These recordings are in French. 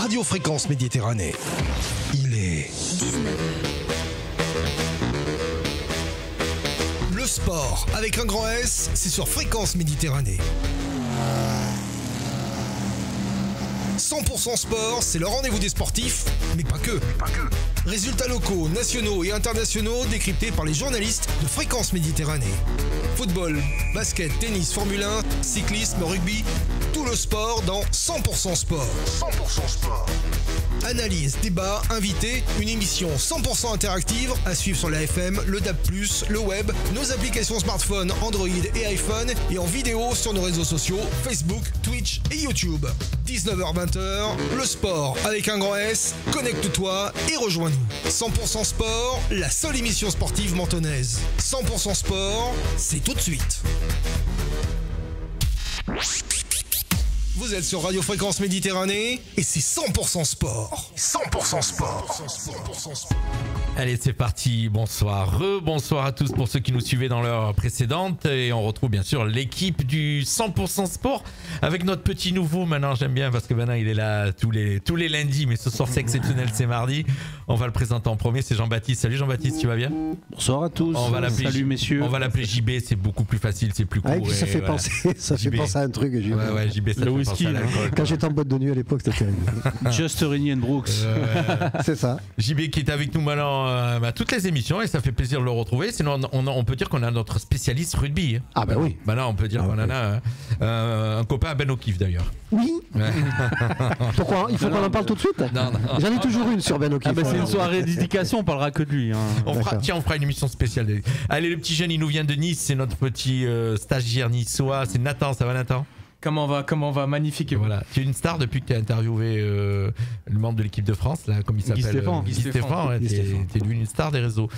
Radio Fréquence Méditerranée. Il est 19h. Le sport, avec un grand S, c'est sur Fréquence Méditerranée. 100% sport, c'est le rendez-vous des sportifs, mais pas que. Résultats locaux, nationaux et internationaux décryptés par les journalistes de Fréquence Méditerranée. Football, basket, tennis, Formule 1, cyclisme, rugby, tout le sport dans 100% sport. 100% sport. Analyse, débat, invités, une émission 100% interactive à suivre sur la FM, le DAB+, le web, nos applications smartphones Android et iPhone et en vidéo sur nos réseaux sociaux Facebook, Twitch et YouTube. 19h-20h, le sport avec un grand S, connecte-toi et rejoins-nous. 100% sport, la seule émission sportive mentonnaise. 100% sport, c'est tout de suite. Vous êtes sur Radio Fréquence Méditerranée et c'est 100% sport. 100% sport. 100% sport. Allez, c'est parti. Bonsoir. Rebonsoir à tous pour ceux qui nous suivaient dans l'heure précédente. Et on retrouve bien sûr l'équipe du 100% sport avec notre petit nouveau. Maintenant, j'aime bien parce que maintenant il est là tous les lundis. Mais ce soir, c'est exceptionnel, c'est mardi. On va le présenter en premier. C'est Jean-Baptiste. Salut Jean-Baptiste, tu vas bien? Bonsoir à tous. Salut messieurs. On va l'appeler JB. C'est beaucoup plus facile, c'est plus court. Ah, et puis ça fait voilà. penser, ça fait penser à un truc. JB. Ouais, JB, ça le fait whisky. penser à l'alcool. Quand j'étais en boîte de nuit à l'époque, c'était terrible. Just Rennie and Brooks. C'est ça. JB qui est avec nous maintenant à toutes les émissions et ça fait plaisir de le retrouver. Sinon, on peut dire qu'on a notre spécialiste rugby. Ah bah oui. Maintenant, on peut dire qu'on en a un copain à Ben O'Keefe d'ailleurs. Oui. Ouais. Pourquoi? Il faut qu'on en parle tout de suite. Non. J'en ai toujours une sur Ben O'Keefe. Ah bah c'est une soirée d'éducation, on parlera que de lui. Hein. On fera une émission spéciale. Allez, le petit jeune, il nous vient de Nice. C'est notre petit stagiaire niçois. C'est Nathan. Ça va, Nathan? Comment on va, magnifique. Et voilà. Tu es une star depuis que tu as interviewé le membre de l'équipe de France, là, comme il s'appelle. Guy Stéphane. Ouais, t'es devenu une star des réseaux.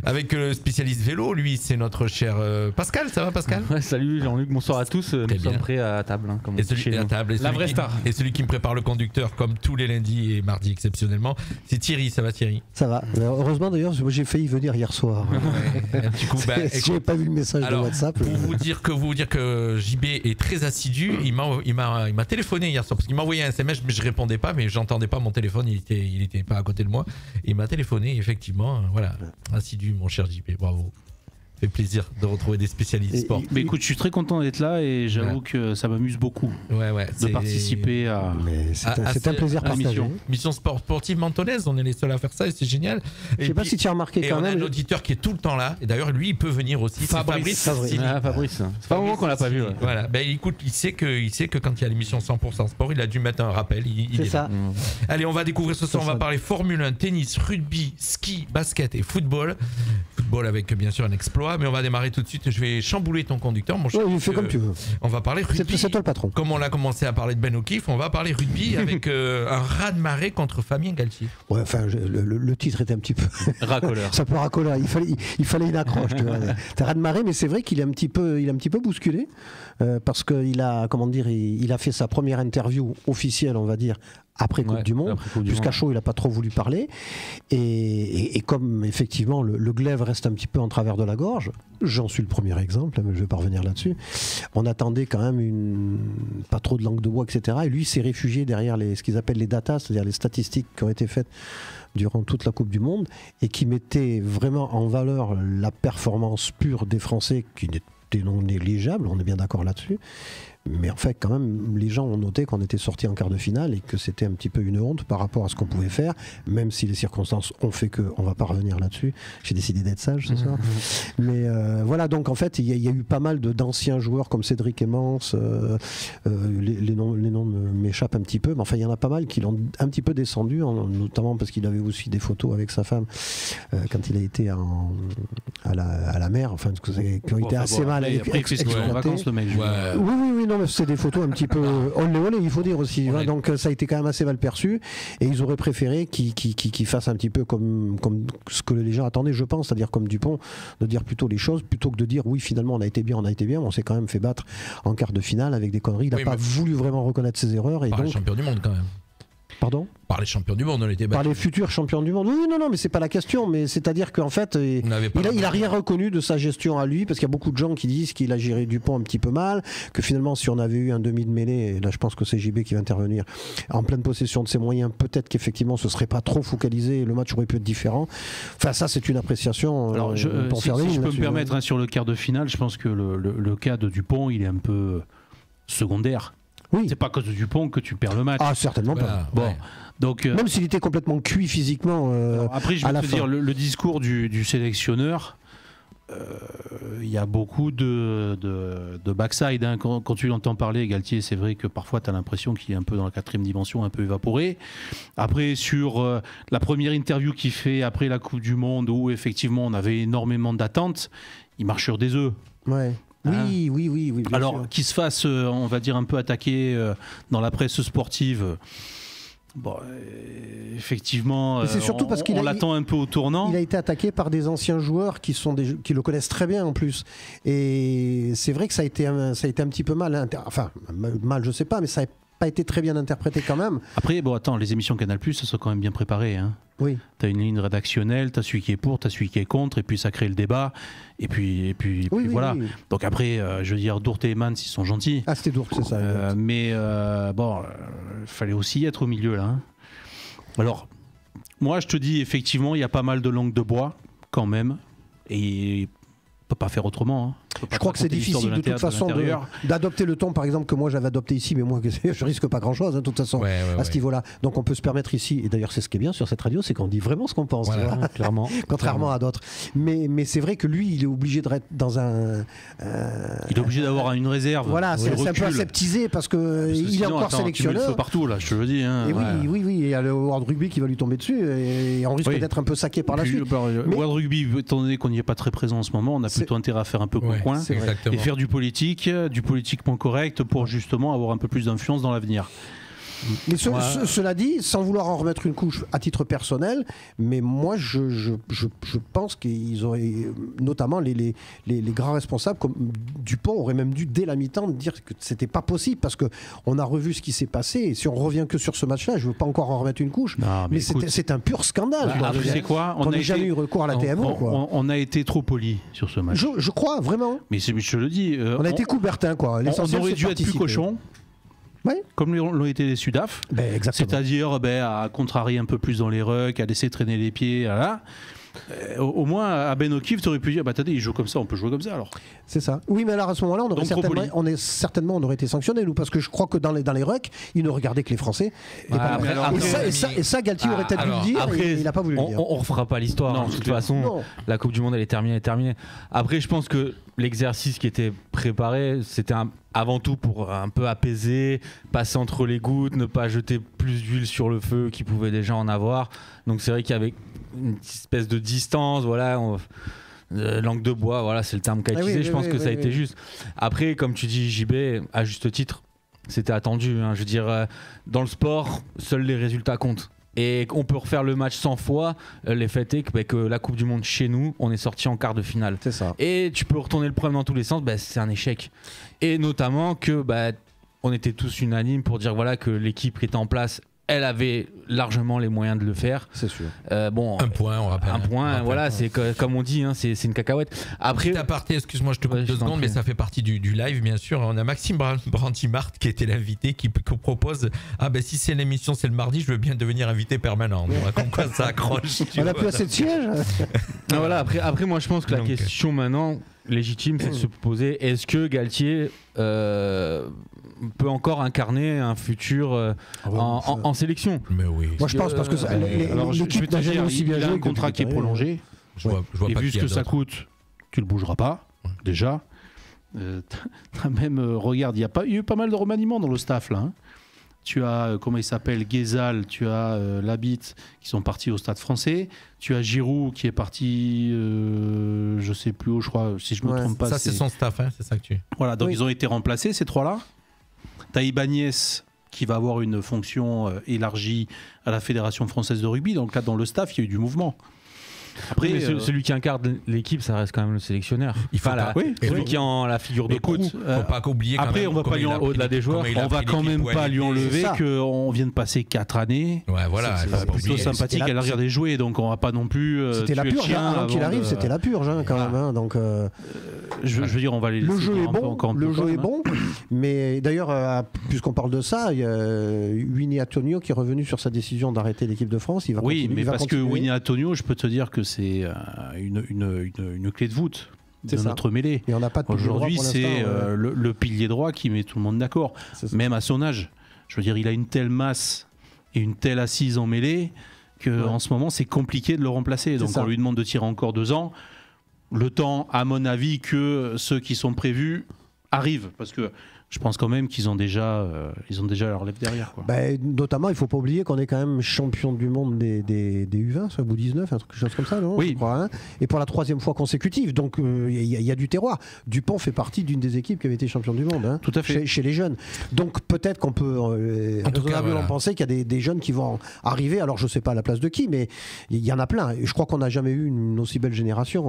Avec le spécialiste vélo, lui, c'est notre cher Pascal. Ça va, Pascal? Ouais, salut Jean-Luc, bonsoir à tous. Nous sommes prêts à table. Hein, comme et celui à table. La vraie star. Et celui qui me prépare le conducteur, comme tous les lundis et mardis exceptionnellement, c'est Thierry. Ça va, Thierry? Ça va. Mais heureusement d'ailleurs, moi j'ai failli venir hier soir. Du coup, j'ai pas vu le message de WhatsApp. Pour vous dire que JB est très assidu, il m'a téléphoné hier soir parce qu'il m'a envoyé un SMS, mais je répondais pas, mais j'entendais pas mon téléphone, il était pas à côté de moi. Il m'a téléphoné, effectivement, voilà, assidu, mon cher JB, bravo. Fait plaisir de retrouver des spécialistes sport. Mais écoute, je suis très content d'être là et j'avoue que ça m'amuse beaucoup de participer à. C'est un plaisir partagé. Mission sportive mentonnaise, on est les seuls à faire ça et c'est génial. Je sais pas si tu as remarqué quand même. On a un auditeur qui est tout le temps là et d'ailleurs lui il peut venir aussi. Fabrice. C'est pas un moment qu'on l'a pas vu. Voilà, ben écoute, il sait que quand il y a l'émission 100% sport, il a dû mettre un rappel. Il est ça. Là. Allez, on va découvrir ce soir. On va parler Formule 1, tennis, rugby, ski, basket et football. Football avec bien sûr un exploit. Mais on va démarrer tout de suite. Je vais chambouler ton conducteur, mon cher. Oui, fais comme tu veux. On va parler rugby. C'est toi le patron. Comme on a commencé à parler de Ben O'Keefe, on va parler rugby avec un raz-de-marée contre Fabien Galtier. Ouais, enfin, le titre était un petit peu racoleur. Ça peut racoleur. Il fallait une accroche. T'as raz-de-marée, mais c'est vrai qu'il est un petit peu bousculé parce qu'il a, comment dire, il a fait sa première interview officielle, on va dire. Après Coupe du Monde, jusqu'à chaud, il n'a pas trop voulu parler. Et comme effectivement le glaive reste un petit peu en travers de la gorge, j'en suis le premier exemple, mais je vais pas revenir là-dessus. On attendait quand même pas trop de langue de bois, etc. Et lui s'est réfugié derrière ce qu'ils appellent les datas, c'est-à-dire les statistiques qui ont été faites durant toute la Coupe du Monde et qui mettaient vraiment en valeur la performance pure des Français, qui n'était non négligeable, on est bien d'accord là-dessus. Mais en fait, quand même, les gens ont noté qu'on était sorti en quart de finale et que c'était un petit peu une honte par rapport à ce qu'on pouvait faire, même si les circonstances ont fait qu'on ne va pas revenir là-dessus. J'ai décidé d'être sage ce soir. Mais voilà, donc en fait, il y a eu pas mal d'anciens joueurs comme Cédric Emmons, les noms m'échappent un petit peu, mais enfin, il y en a pas mal qui l'ont un petit peu descendu, notamment parce qu'il avait aussi des photos avec sa femme quand il a été à la mer, enfin, qui ont été assez mal exploitées. En vacances, le mec. Oui, non, mais c'est des photos un petit peu olé, il faut dire aussi. Ouais. Donc ça a été quand même assez mal perçu et ils auraient préféré qu'ils fassent un petit peu comme ce que les gens attendaient, je pense, c'est-à-dire comme Dupont, de dire plutôt les choses plutôt que de dire oui, finalement on a été bien, on s'est quand même fait battre en quart de finale avec des conneries. Il n'a pas voulu vraiment reconnaître ses erreurs et donc champion du monde quand même. Pardon ? Par les champions du monde, on était battus. Par les futurs champions du monde. Oui, non, mais c'est pas la question. Mais c'est-à-dire qu'en fait, il a rien reconnu de sa gestion à lui, parce qu'il y a beaucoup de gens qui disent qu'il a géré Dupont un petit peu mal, que finalement, si on avait eu un demi de mêlée, et là je pense que c'est JB qui va intervenir, en pleine possession de ses moyens, peut-être qu'effectivement ce serait pas trop focalisé, le match aurait pu être différent. Enfin, ça, c'est une appréciation. Alors, pour si je peux me permettre, sur le quart de finale, je pense que le cas de Dupont, il est un peu secondaire. Oui. C'est pas à cause de Dupont que tu perds le match. Ah, certainement pas. Bon. Donc, même s'il était complètement cuit physiquement. Après, je vais te dire, le discours du sélectionneur, il y a beaucoup de backside. Hein. Quand tu l'entends parler, Galtier, c'est vrai que parfois tu as l'impression qu'il est un peu dans la 4e dimension, un peu évaporé. Après, sur la première interview qu'il fait après la Coupe du Monde, où effectivement on avait énormément d'attentes, il marche sur des œufs. Ouais. Oui. Alors qu'il se fasse, on va dire, un peu attaquer dans la presse sportive. Bon, effectivement, c'est surtout parce on l'attend un peu au tournant. Il a été attaqué par des anciens joueurs qui le connaissent très bien en plus. Et c'est vrai que ça a été un petit peu mal, mal je sais pas, mais ça n'a pas été très bien interprété quand même. Après, bon, attends, les émissions Canal+, ça sont quand même bien préparées. Hein. Oui. T'as une ligne rédactionnelle, t'as celui qui est pour, t'as celui qui est contre, et puis ça crée le débat. Et puis voilà. Oui. Donc après, je veux dire, Dourte et Mans, ils sont gentils. Ah, c'était Dourte, c'est ça. Mais bon, il fallait aussi être au milieu là. Hein. Alors, moi, je te dis, effectivement, il y a pas mal de langue de bois, quand même. Et on peut pas faire autrement. Hein. Je crois que c'est difficile de toute façon d'adopter le ton, par exemple, que moi j'avais adopté ici, mais moi je risque pas grand chose, de toute façon, à ce niveau-là. Donc on peut se permettre ici, et d'ailleurs c'est ce qui est bien sur cette radio, c'est qu'on dit vraiment ce qu'on pense, voilà, clairement. Contrairement à d'autres. Mais c'est vrai que lui, il est obligé de être dans un. Il est obligé d'avoir une réserve. Voilà, c'est un peu aseptisé parce qu'il est encore sélectionneur. Tu mets le feu partout, là, je te le dis. Hein, et oui, il y a le World Rugby qui va lui tomber dessus, et on risque d'être un peu saqué par la suite. World Rugby, étant donné qu'on n'y est pas très présent en ce moment, on a plutôt intérêt à faire un peu coin. Et faire du politiquement correct pour justement avoir un peu plus d'influence dans l'avenir. Mais cela dit, sans vouloir en remettre une couche à titre personnel, mais moi je pense qu'ils auraient, notamment les grands responsables comme Dupont, auraient même dû dès la mi-temps dire que c'était pas possible, parce qu'on a revu ce qui s'est passé, et si on revient que sur ce match-là, je veux pas encore en remettre une couche, mais c'est un pur scandale. Tu sais quoi, on n'a jamais eu recours à la TMO. On a été trop poli sur ce match. Je crois, vraiment. Mais je te le dis. On a été Coubertin, quoi. On aurait dû être plus cochon. Ouais. Comme l'ont été les Sudaf, c'est-à-dire à contrarier un peu plus dans les rucks, à laisser traîner les pieds, voilà. Au moins à Ben O'Keefe, tu aurais pu dire attendez, il joue comme ça, on peut jouer comme ça alors. C'est ça. Oui, mais alors à ce moment-là, on aurait été sanctionné, nous, parce que je crois que dans les rucks, ils ne regardaient que les Français. Et ça, Galtier aurait peut-être dû le dire, et il n'a pas voulu le dire. On ne refera pas l'histoire. De toute façon, la Coupe du Monde, elle est terminée. Après, je pense que l'exercice qui était préparé, c'était avant tout pour un peu apaiser, passer entre les gouttes, ne pas jeter plus d'huile sur le feu qu'il pouvait déjà en avoir. Donc c'est vrai qu'il y avait une espèce de distance, voilà, langue de bois, voilà, c'est le terme qu'a utilisé. Je pense que ça a été juste. Après, comme tu dis, JB, à juste titre, c'était attendu. Hein. Je veux dire, dans le sport, seuls les résultats comptent. Et on peut refaire le match 100 fois. L'effet est que la Coupe du Monde chez nous, on est sorti en quart de finale. C'est ça. Et tu peux retourner le problème dans tous les sens, c'est un échec. Et notamment que on était tous unanimes pour dire que l'équipe qui était en place, elle avait largement les moyens de le faire. C'est sûr. Un point, on rappelle. Un point, voilà, c'est comme on dit, hein, c'est une cacahuète. Après, petit aparté, excuse-moi, je te coupe 2 secondes, mais ça fait partie du live, bien sûr. On a Maxime Brantimart qui était l'invité, qui propose si c'est l'émission, c'est le mardi, je veux bien devenir invité permanent. Comme quoi ça accroche. On n'a plus assez de sièges. Voilà, après, moi, je pense que la question maintenant légitime, c'est de se poser est-ce que Galtier peut encore incarner un futur en sélection? Mais oui. Moi je pense parce que l'équipe n'a jamais aussi bien joué. Il a un contrat qui est prolongé. Et vu ce que ça coûte, tu le bougeras pas déjà. Même regarde, il y a eu pas mal de remaniements dans le staff là. Hein. Tu as, comment il s'appelle, Guézal, tu as Labitte qui sont partis au Stade Français. Tu as Giroud qui est parti, je sais plus où, je crois, si je me trompe pas. Ça, c'est son staff, hein, c'est ça que tu... Voilà, donc ils ont été remplacés, ces trois-là. Tu as Ibanez qui va avoir une fonction élargie à la Fédération française de rugby. Donc là, dans le staff, il y a eu du mouvement. Après, mais celui qui incarne l'équipe, ça reste quand même le sélectionneur. Il faut celui qui est en la figure de proue. Faut pas oublier. Après, on va pas au-delà des joueurs, on va quand même pas lui enlever qu'on vient de passer 4 années. Ouais, voilà. C'est plutôt sympathique à la regarder jouer, donc on va pas non plus. C'était la purge. Avant qu'il arrive, c'était la purge quand même. Donc, je veux dire, on va les laisser. Le jeu est bon. Le jeu est bon. Mais d'ailleurs, puisqu'on parle de ça, il y a Winnie Antonio qui est revenu sur sa décision d'arrêter l'équipe de France. Oui, mais parce que Winnie Antonio, je peux te dire que c'est une clé de voûte de notre mêlée. Et on n'a pas de aujourd'hui, c'est le pilier droit qui met tout le monde d'accord, même à son âge. Je veux dire, il a une telle masse et une telle assise en mêlée qu'en ce moment, c'est compliqué de le remplacer. Donc on lui demande de tirer encore 2 ans. Le temps, à mon avis, que ceux qui sont prévus arrivent, parce que je pense quand même qu'ils ont déjà leur relève derrière. Quoi. Notamment, il ne faut pas oublier qu'on est quand même champion du monde des U20, soit bout 19, quelque chose comme ça, non ? Oui. Je crois, hein, et pour la 3e fois consécutive. Donc il y a du terroir. Dupont fait partie d'une des équipes qui avait été champion du monde. Hein, tout à fait. Chez les jeunes. Donc peut-être qu'on peut raisonnablement penser qu'il y a des jeunes qui vont arriver. Alors je ne sais pas à la place de qui, mais il y en a plein. Et je crois qu'on n'a jamais eu une aussi belle génération.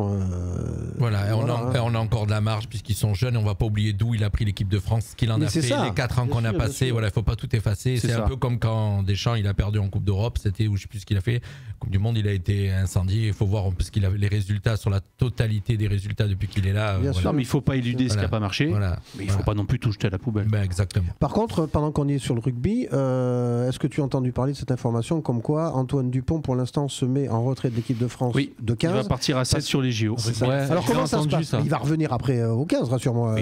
On a encore de la marge puisqu'ils sont jeunes. Et on ne va pas oublier d'où il a pris l'équipe de France. Qu'il en a fait les 4 ans qu'on a passé, voilà, il ne faut pas tout effacer. C'est un peu comme quand Deschamps il a perdu en Coupe d'Europe, c'était, ou je ne sais plus ce qu'il a fait, Coupe du Monde, il a été incendié. Il faut voir parce qu'il a les résultats sur la totalité des résultats depuis qu'il est là. Bien sûr, mais il ne faut pas éluder ce qui n'a pas marché. Voilà. Mais il ne faut pas non plus tout jeter à la poubelle. Exactement. Par contre, pendant qu'on est sur le rugby, est-ce que tu as entendu parler de cette information comme quoi Antoine Dupont, pour l'instant, se met en retrait de l'équipe de France de 15 ? Il va partir à 7 sur les JO. Alors comment ça se passe ? Il va revenir après au 15, rassure-moi.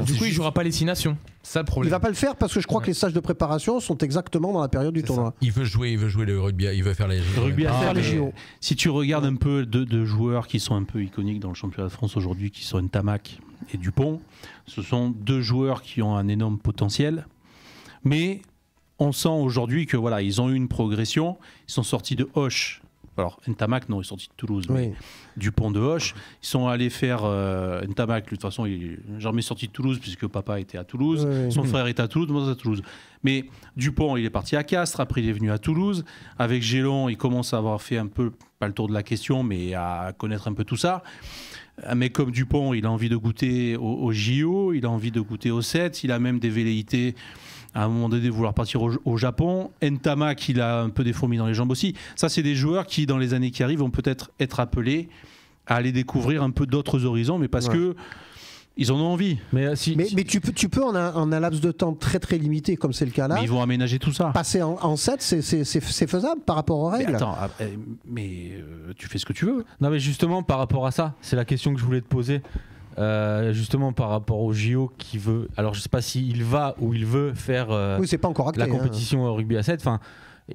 Du coup, il jouera pas les 6 nations. Ça le problème. Il va pas le faire parce que je crois que les stages de préparation sont exactement dans la période du tournoi. Il veut jouer le rugby, il veut faire les JO. Si tu regardes un peu de joueurs qui sont un peu iconiques dans le championnat de France aujourd'hui, qui sont Ntamak et Dupont, ce sont 2 joueurs qui ont un énorme potentiel, mais on sent aujourd'hui que voilà, ils ont eu une progression, ils sont sortis de Auch. Alors Ntamak non, il est sorti de Toulouse, mais Dupont de Auch, ils sont allés faire Ntamak, de toute façon il n'est jamais sorti de Toulouse puisque papa était à Toulouse, son frère était à Toulouse, moi à Toulouse. Mais Dupont il est parti à Castres, après il est venu à Toulouse, avec Gélon il commence à avoir fait un peu, pas le tour de la question, mais à connaître un peu tout ça. Mais comme Dupont, il a envie de goûter au JO, il a envie de goûter au 7, il a même des velléités à un moment donné vouloir partir au Japon. Ntamak, il a un peu des fourmis dans les jambes aussi. Ça, c'est des joueurs qui, dans les années qui arrivent, vont peut-être être appelés à aller découvrir un peu d'autres horizons, mais parce que ils en ont envie. Mais tu peux en un laps de temps très très limité, comme c'est le cas là. Mais ils vont aménager tout ça. Passer en 7, c'est faisable par rapport aux règles. Mais tu fais ce que tu veux. Non, mais justement, par rapport à ça, c'est la question que je voulais te poser. Justement par rapport au JO qui veut, alors je sais pas s'il va ou il veut faire c'est pas encore acté, la compétition au rugby à 7,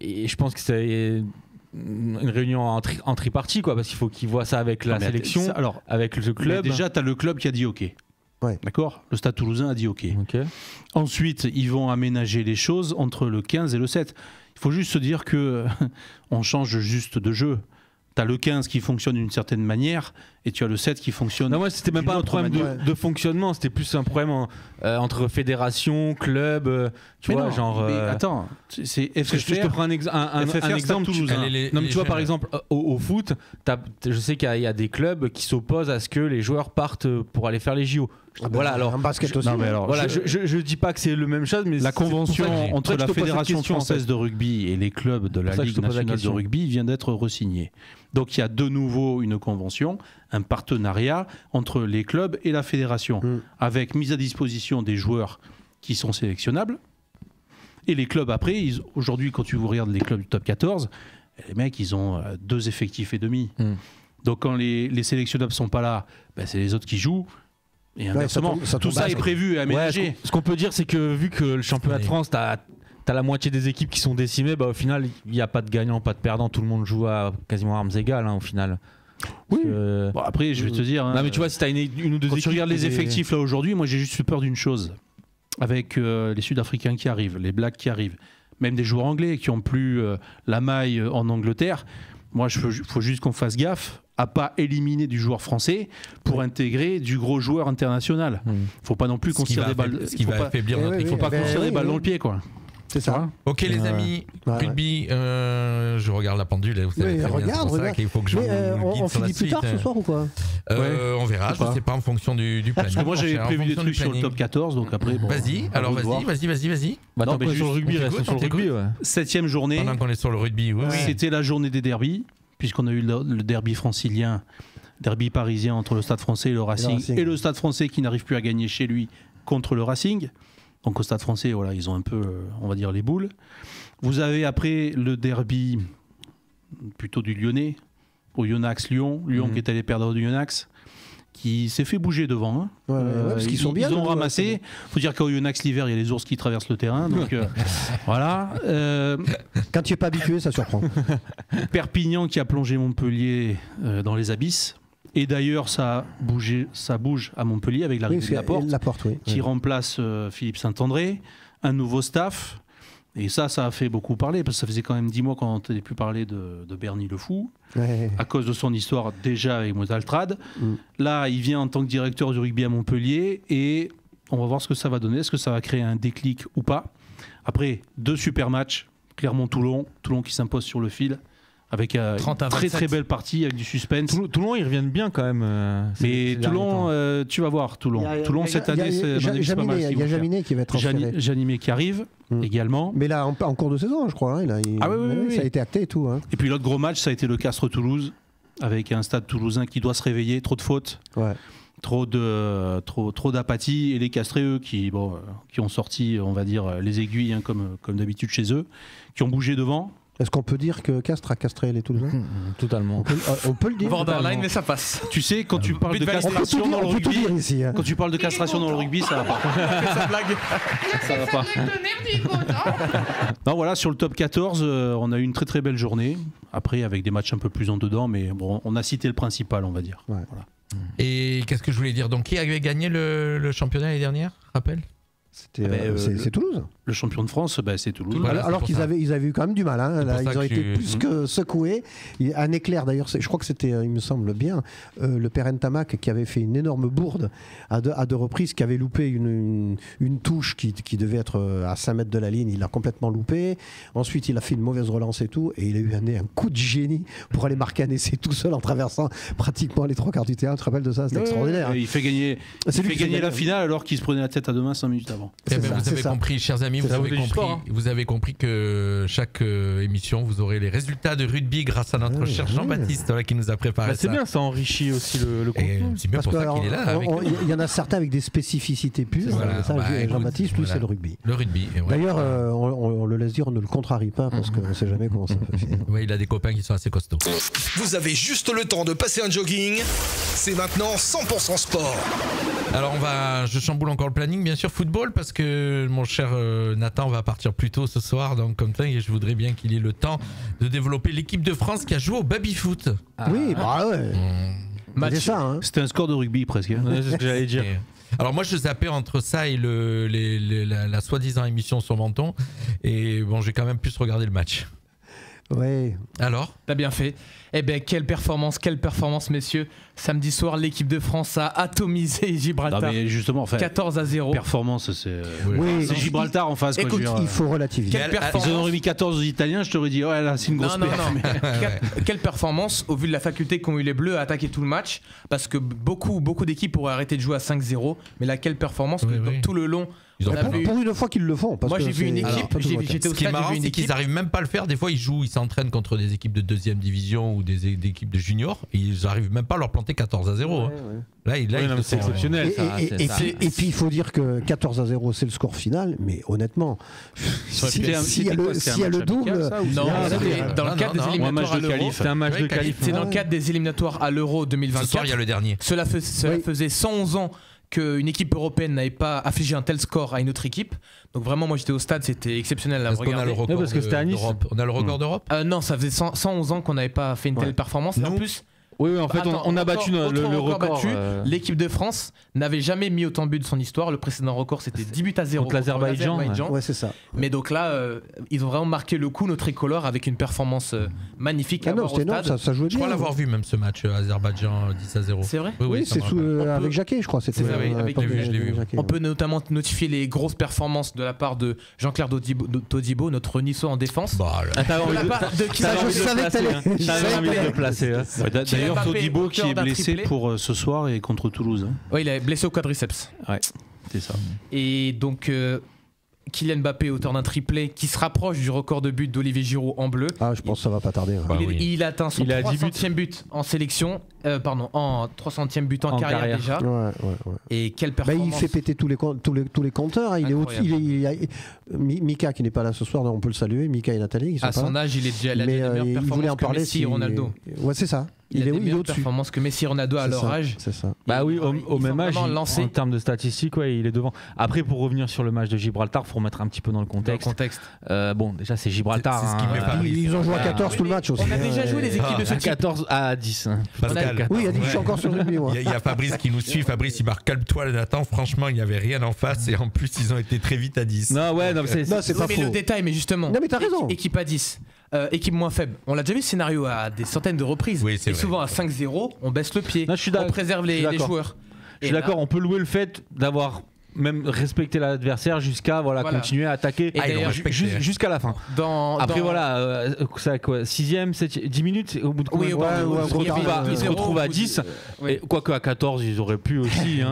et je pense que c'est une réunion en tripartie quoi, parce qu'il faut qu'il voit ça avec la sélection, avec le club. Déjà tu as le club qui a dit ok. D'accord. Le Stade Toulousain a dit ok. Ensuite ils vont aménager les choses entre le 15 et le 7. Il faut juste se dire que on change juste de jeu. T'as le 15 qui fonctionne d'une certaine manière et tu as le 7 qui fonctionne. Non, moi c'était même pas un problème de fonctionnement, c'était plus un problème entre fédération, club, tu vois, genre. Mais attends, c'est FFR. Je te prends un exemple. Non, mais tu vois, par exemple, au foot, je sais qu'il y a des clubs qui s'opposent à ce que les joueurs partent pour aller faire les JO. Voilà, alors. En basket aussi. Voilà, je dis pas que c'est le même chose, mais la convention entre la Fédération française de rugby et les clubs de la Ligue nationale de rugby vient d'être re-signée. Donc il y a de nouveau une convention, un partenariat entre les clubs et la fédération, avec mise à disposition des joueurs qui sont sélectionnables. Et les clubs après, aujourd'hui quand tu regardes les clubs du top 14, les mecs ils ont 2 effectifs et demi. Donc quand les sélectionnables sont pas là, c'est les autres qui jouent. Et inversement, tout ça est prévu et aménagé. Ce qu'on peut dire, c'est que vu que le championnat de France, t'as la moitié des équipes qui sont décimées, au final, il n'y a pas de gagnant, pas de perdant. Tout le monde joue à quasiment armes égales, au final. Oui. Bon, après, je vais te dire. Non, mais tu vois, si t'as une ou deux quand équipes. Tu regardes les effectifs là aujourd'hui, moi j'ai juste peur d'une chose. Avec les Sud-Africains qui arrivent, les Blacks qui arrivent, même des joueurs anglais qui ont plus la maille en Angleterre. Moi, il faut juste qu'on fasse gaffe à pas éliminer du joueur français pour intégrer du gros joueur international. Faut pas non plus qu'on se tire des balles. Ce qui va affaiblir notre équipe. Faut pas qu'on se tire des balles dans le pied, quoi. C'est ça. Ok les amis, rugby, je regarde la pendule. Vous savez très bien, c'est pour ça qu'il faut que je on finit plus tard ce soir ou quoi? On verra, je sais pas en fonction du planning. Parce que moi j'avais prévu des trucs sur le top 14, donc après. Vas-y. Attends, on est sur le rugby, reste sur le rugby. 7ème journée. Pendant qu'on est sur le rugby, oui. C'était la journée des derbies, puisqu'on a eu le derby francilien, derby parisien entre le Stade Français et le Racing, et le Stade Français qui n'arrive plus à gagner chez lui contre le Racing. Donc au Stade Français, voilà, ils ont un peu, on va dire, les boules. Vous avez après le derby plutôt du Lyonnais, au Yonax-Lyon, Lyon qui est allé perdre du Yonax, qui s'est fait bouger devant. Parce qu'ils sont bien. Ils ont ramassé. Il faut dire qu'au Yonax l'hiver, il y a les ours qui traversent le terrain. Donc voilà. Quand tu n'es pas habitué, ça surprend. Perpignan qui a plongé Montpellier dans les abysses. Et d'ailleurs, ça bouge à Montpellier avec l'arrivée de Laporte, qui remplace Philippe Saint-André, un nouveau staff. Et ça a fait beaucoup parler, parce que ça faisait quand même 10 mois qu'on n'entendait plus parler de Bernie le Fou, à cause de son histoire déjà avec Motaltrad. Là, il vient en tant que directeur du rugby à Montpellier, et on va voir ce que ça va donner. Est-ce que ça va créer un déclic ou pas? Après, 2 super matchs, Clermont-Toulon, Toulon qui s'impose sur le fil, avec une très belle partie, avec du suspense. Toulon, ils reviennent bien quand même. Mais Toulon, tu vas voir, Toulon cette année, c'est pas mal. Il y a Jaminet qui va être transféré. Jaminet qui arrive également. Mais là, en cours de saison, je crois. Oui. Ça a été acté et tout. Et puis l'autre gros match, ça a été le Castres-Toulouse, avec un stade toulousain qui doit se réveiller, trop de fautes. Trop d'apathie, et les Castrés, eux, qui ont sorti, on va dire, les aiguilles, comme d'habitude chez eux, qui ont bougé devant. Est-ce qu'on peut dire que Castres a castré les Toulousains? Totalement. On peut le dire. Borderline, mais ça passe. Tu sais, quand tu parles de castration dans le rugby, quand tu parles de castration dans le rugby, ça va pas. Ça blague. Ça va pas. Non, voilà, sur le top 14, on a eu une très très belle journée. Après, avec des matchs un peu plus en dedans, mais bon, on a cité le principal, on va dire. Voilà. Et qu'est-ce que je voulais dire? Donc, qui avait gagné le championnat l'année dernière? Rappelle. C'est Toulouse. Le champion de France, c'est Toulouse. Alors qu'ils avaient eu quand même du mal. Là, ils ont été plus que secoués. Un éclair d'ailleurs, je crois que c'était, il me semble bien, le père Ntamak qui avait fait une énorme bourde à deux reprises, qui avait loupé une touche qui devait être à 5 mètres de la ligne. Il l'a complètement loupé. Ensuite, il a fait une mauvaise relance et tout. Et il a eu un coup de génie pour aller marquer un essai tout seul en traversant pratiquement les 3 quarts du terrain. Tu te rappelles de ça? C'était extraordinaire. Il fait gagner la finale alors qu'il se prenait la tête à 2 mains 5 minutes avant. Vous avez compris, chers amis, vous avez compris que chaque émission, vous aurez les résultats de rugby grâce à notre cher Jean-Baptiste qui nous a préparé ça. C'est bien, ça enrichit aussi le contenu. C'est bien pour ça qu'il est là. Il y en a certains avec des spécificités pures. Jean-Baptiste, lui, c'est le rugby. Le rugby. D'ailleurs, on le laisse dire, on ne le contrarie pas parce qu'on ne sait jamais comment ça peut finir. Oui, il a des copains qui sont assez costauds. Vous avez juste le temps de passer un jogging. C'est maintenant 100% sport. Alors je chamboule encore le planning, bien sûr, football, parce que mon cher Nathan va partir plus tôt ce soir, donc comme ça, je voudrais bien qu'il ait le temps de développer l'équipe de France qui a joué au baby-foot. Oui, Match, c'était un score de rugby presque. C'est ce que j'allais dire. Alors moi je zappais entre ça et la soi-disant émission sur Menton, et bon, j'ai quand même pu regarder le match. Ouais. Alors, t'as bien fait. Eh ben quelle performance, messieurs. Samedi soir, l'équipe de France a atomisé Gibraltar. Non, mais justement, 14-0. Performance, c'est Gibraltar en face. Écoute, il faut relativiser. Ils en auraient mis 14 aux Italiens, je t'aurais dit, ouais, là, c'est une grosse perf. Quelle performance, au vu de la faculté qu'ont eu les Bleus à attaquer tout le match, parce que beaucoup d'équipes auraient arrêté de jouer à 5-0, mais là, quelle performance, tout le long. Pour une fois qu'ils le font. Moi, j'ai vu une équipe. J'étais au stade, ce qui est marrant, c'est qu'ils n'arrivent même pas à le faire. Des fois, ils s'entraînent contre des équipes de 2e division ou des équipes de juniors. Et ils n'arrivent même pas à leur planter 14-0. Là, c'est exceptionnel. Et puis, il faut dire que 14-0, c'est le score final. Mais honnêtement, s'il y a le double. Non, dans le cadre des éliminatoires à l'Euro. C'est un match de qualif. C'est dans le cadre des éliminatoires à l'Euro 2024. Ce soir, il y a le dernier. Cela faisait 111 ans qu'une équipe européenne n'avait pas affligé un tel score à une autre équipe. Donc vraiment, moi j'étais au stade, c'était exceptionnel à regarder. On a le record parce que c'était à Nice. On a le record d'Europe. Non, ça faisait 111 ans qu'on n'avait pas fait une telle performance. Et en plus, Oui, en fait, on a battu le record. L'équipe de France n'avait jamais mis autant de buts de son histoire. Le précédent record, c'était 10 buts à 0 contre l'Azerbaïdjan. Ouais, c'est ça. Mais donc là, ils ont vraiment marqué le coup, nos tricolores, avec une performance magnifique. Ah non, c'était énorme, ça jouait bien. Je crois l'avoir vu même ce match Azerbaïdjan 10 à 0. C'est vrai? Oui, c'est avec Jacquet, je crois. C'est ça, oui, avec je l'ai vu. On peut notamment notifier les grosses performances de la part de Jean-Claire Todibo, notre Niçois en défense. T'avais envie de le placer. D'ailleurs, Todibo qui est blessé pour ce soir et contre Toulouse. Oui, il est blessé au quadriceps. Ouais, c'est ça. Et donc, Kylian Mbappé, auteur d'un triplé, qui se rapproche du record de buts d'Olivier Giroud en bleu. Ah, je pense que ça va pas tarder. Il a atteint son 300e but en sélection, en 300e but en carrière déjà. Ouais. Et quelle performance. Il fait péter tous les compteurs. Il est Mika qui n'est pas là ce soir, on peut le saluer. Mika et Nathalie. À son âge, il est déjà la meilleure performance que Messi et Ronaldo. Ouais, c'est ça. Il a des meilleures performances que Messi et Ronaldo à leur âge. C'est ça. Bah oui, au même âge, en termes de statistiques, il est devant. Après, pour revenir sur le match de Gibraltar, il faut remettre un petit peu dans le contexte. Bon, déjà, c'est Gibraltar. Ils ont joué à 14 tout le match aussi. On a déjà joué les équipes de ce type. 14 à 10. Pascal. Oui, je suis encore sur le rugby. Il y a Fabrice qui nous suit. Fabrice, il marque calme-toi, Nathan. Franchement, il n'y avait rien en face et en plus, ils ont été très vite à 10. Non, c'est pas faux. Mais le détail, mais justement. Non, mais t'as raison. Équipe à 10. Équipe moins faible. On l'a déjà vu ce scénario à des centaines de reprises. Oui, et souvent à 5-0, on baisse le pied. Non, on préserve les joueurs. Je suis d'accord, on peut louer le fait d'avoir même respecter l'adversaire jusqu'à continuer à attaquer jusqu'à la fin. Après c'est quoi, 6ème, 7ème, 10 minutes au bout de combien ils se retrouvent à 10 quoique à 14 ils auraient pu aussi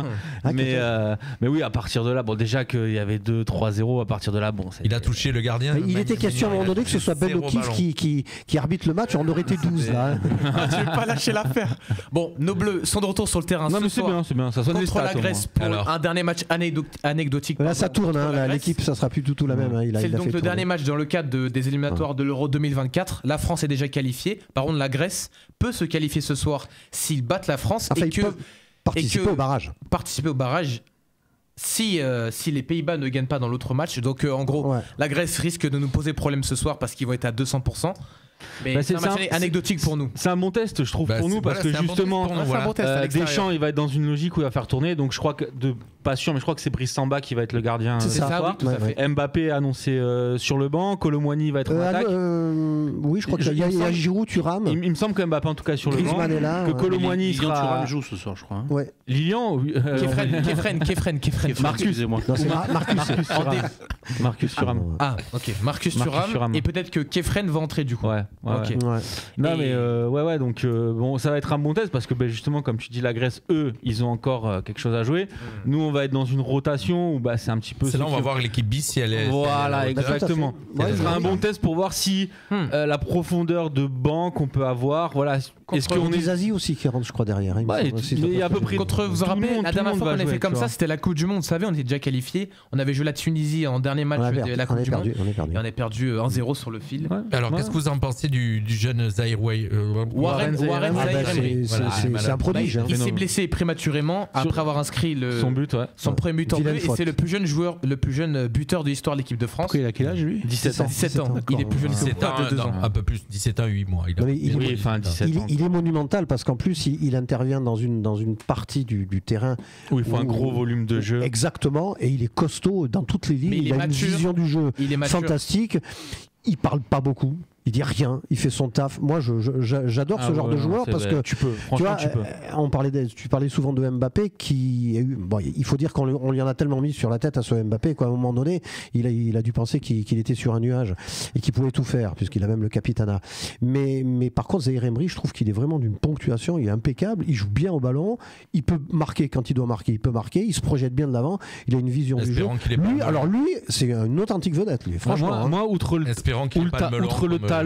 mais oui, à partir de là, déjà qu'il y avait 2-3-0, à partir de là il a touché le gardien. Il était question à un moment donné que ce soit Ben O'Keefe qui arbitre le match, on aurait été 12 là. Tu veux pas lâcher l'affaire. Bon, nos bleus sont de retour sur le terrain ce soir. C'est bien, ça sonne contre la Grèce pour un dernier match anecdotique. Là, ça tourne, l'équipe, ça sera plus du tout la même. C'est donc le dernier match dans le cadre des éliminatoires de l'Euro 2024. La France est déjà qualifiée. Par contre, la Grèce peut se qualifier ce soir s'ils battent la France ils peuvent participer au barrage. Participer au barrage. Si les Pays-Bas ne gagnent pas dans l'autre match, donc en gros, la Grèce risque de nous poser problème ce soir parce qu'ils vont être à 200%. Mais c'est un match anecdotique pour nous. C'est un bon test, je trouve, pour nous, parce que justement, Deschamps, il va être dans une logique où il va faire tourner. Donc je crois que, pas sûr, mais je crois que c'est Brice Samba qui va être le gardien. C'est ça, oui, tout à fait. Mbappé annoncé sur le banc, Kolo Muani va être en attaque. Oui, je crois qu'il y a Giroud, Thuram. Il me semble que Mbappé en tout cas sur le banc. Est là, que Kolo Muani sera. Thuram joue ce soir, je crois. Lilian, Kefren. Marcus. Marcus Thuram. Ah, ok. Marcus Thuram. Et peut-être que Kefren va entrer du coup. Ouais. Non mais donc bon, ça va être un bon test parce que justement comme tu dis, la Grèce, eux, ils ont encore quelque chose à jouer. Nous, on va être dans une rotation où c'est un petit peu. C'est là on va voir l'équipe bis si elle est. Voilà, exactement. Ça sera un bon test pour voir si la profondeur de banc qu'on peut avoir, est-ce qu'on est Asie aussi qui rentre, je crois, derrière. Il y a à peu près. Contre, vous vous rappelez, la dernière fois qu'on a fait comme ça, c'était la Coupe du Monde. Vous savez, on était déjà qualifiés. On avait joué la Tunisie en dernier match de la Coupe du Monde. Et on a perdu 1-0 sur le fil. Alors, qu'est-ce que vous en pensez du jeune Zaïre Warren Zaïre? C'est un prodige. Il s'est blessé prématurément après avoir inscrit son premier but en bleu. Et c'est le plus jeune joueur, le plus jeune buteur de l'histoire de l'équipe de France. Il a quel âge, lui? 17 ans. Il est plus jeune que moi de 2 ans. Un peu plus, 17 ans, 8 mois. Il est monumental parce qu'en plus, il intervient dans une partie du terrain où il faut un gros volume de jeu. Exactement, et il est costaud dans toutes les lignes. Il a une vision du jeu fantastique. Il parle pas beaucoup. Il dit rien, il fait son taf. Moi, j'adore ce genre de joueur parce que tu peux. Franchement, tu peux. Tu parlais souvent de Mbappé qui a eu. Bon, il faut dire qu'on lui en a tellement mis sur la tête à ce Mbappé qu'à un moment donné, il a dû penser qu'il était sur un nuage et qu'il pouvait tout faire puisqu'il a même le capitanat. Mais par contre, Zaïre Emery, je trouve qu'il est vraiment d'une ponctuation. Il est impeccable. Il joue bien au ballon. Il peut marquer quand il doit marquer. Il peut marquer. Il se projette bien de l'avant. Il a une vision du jeu. Lui, c'est une authentique vedette. Lui, franchement. Moi, outre le talent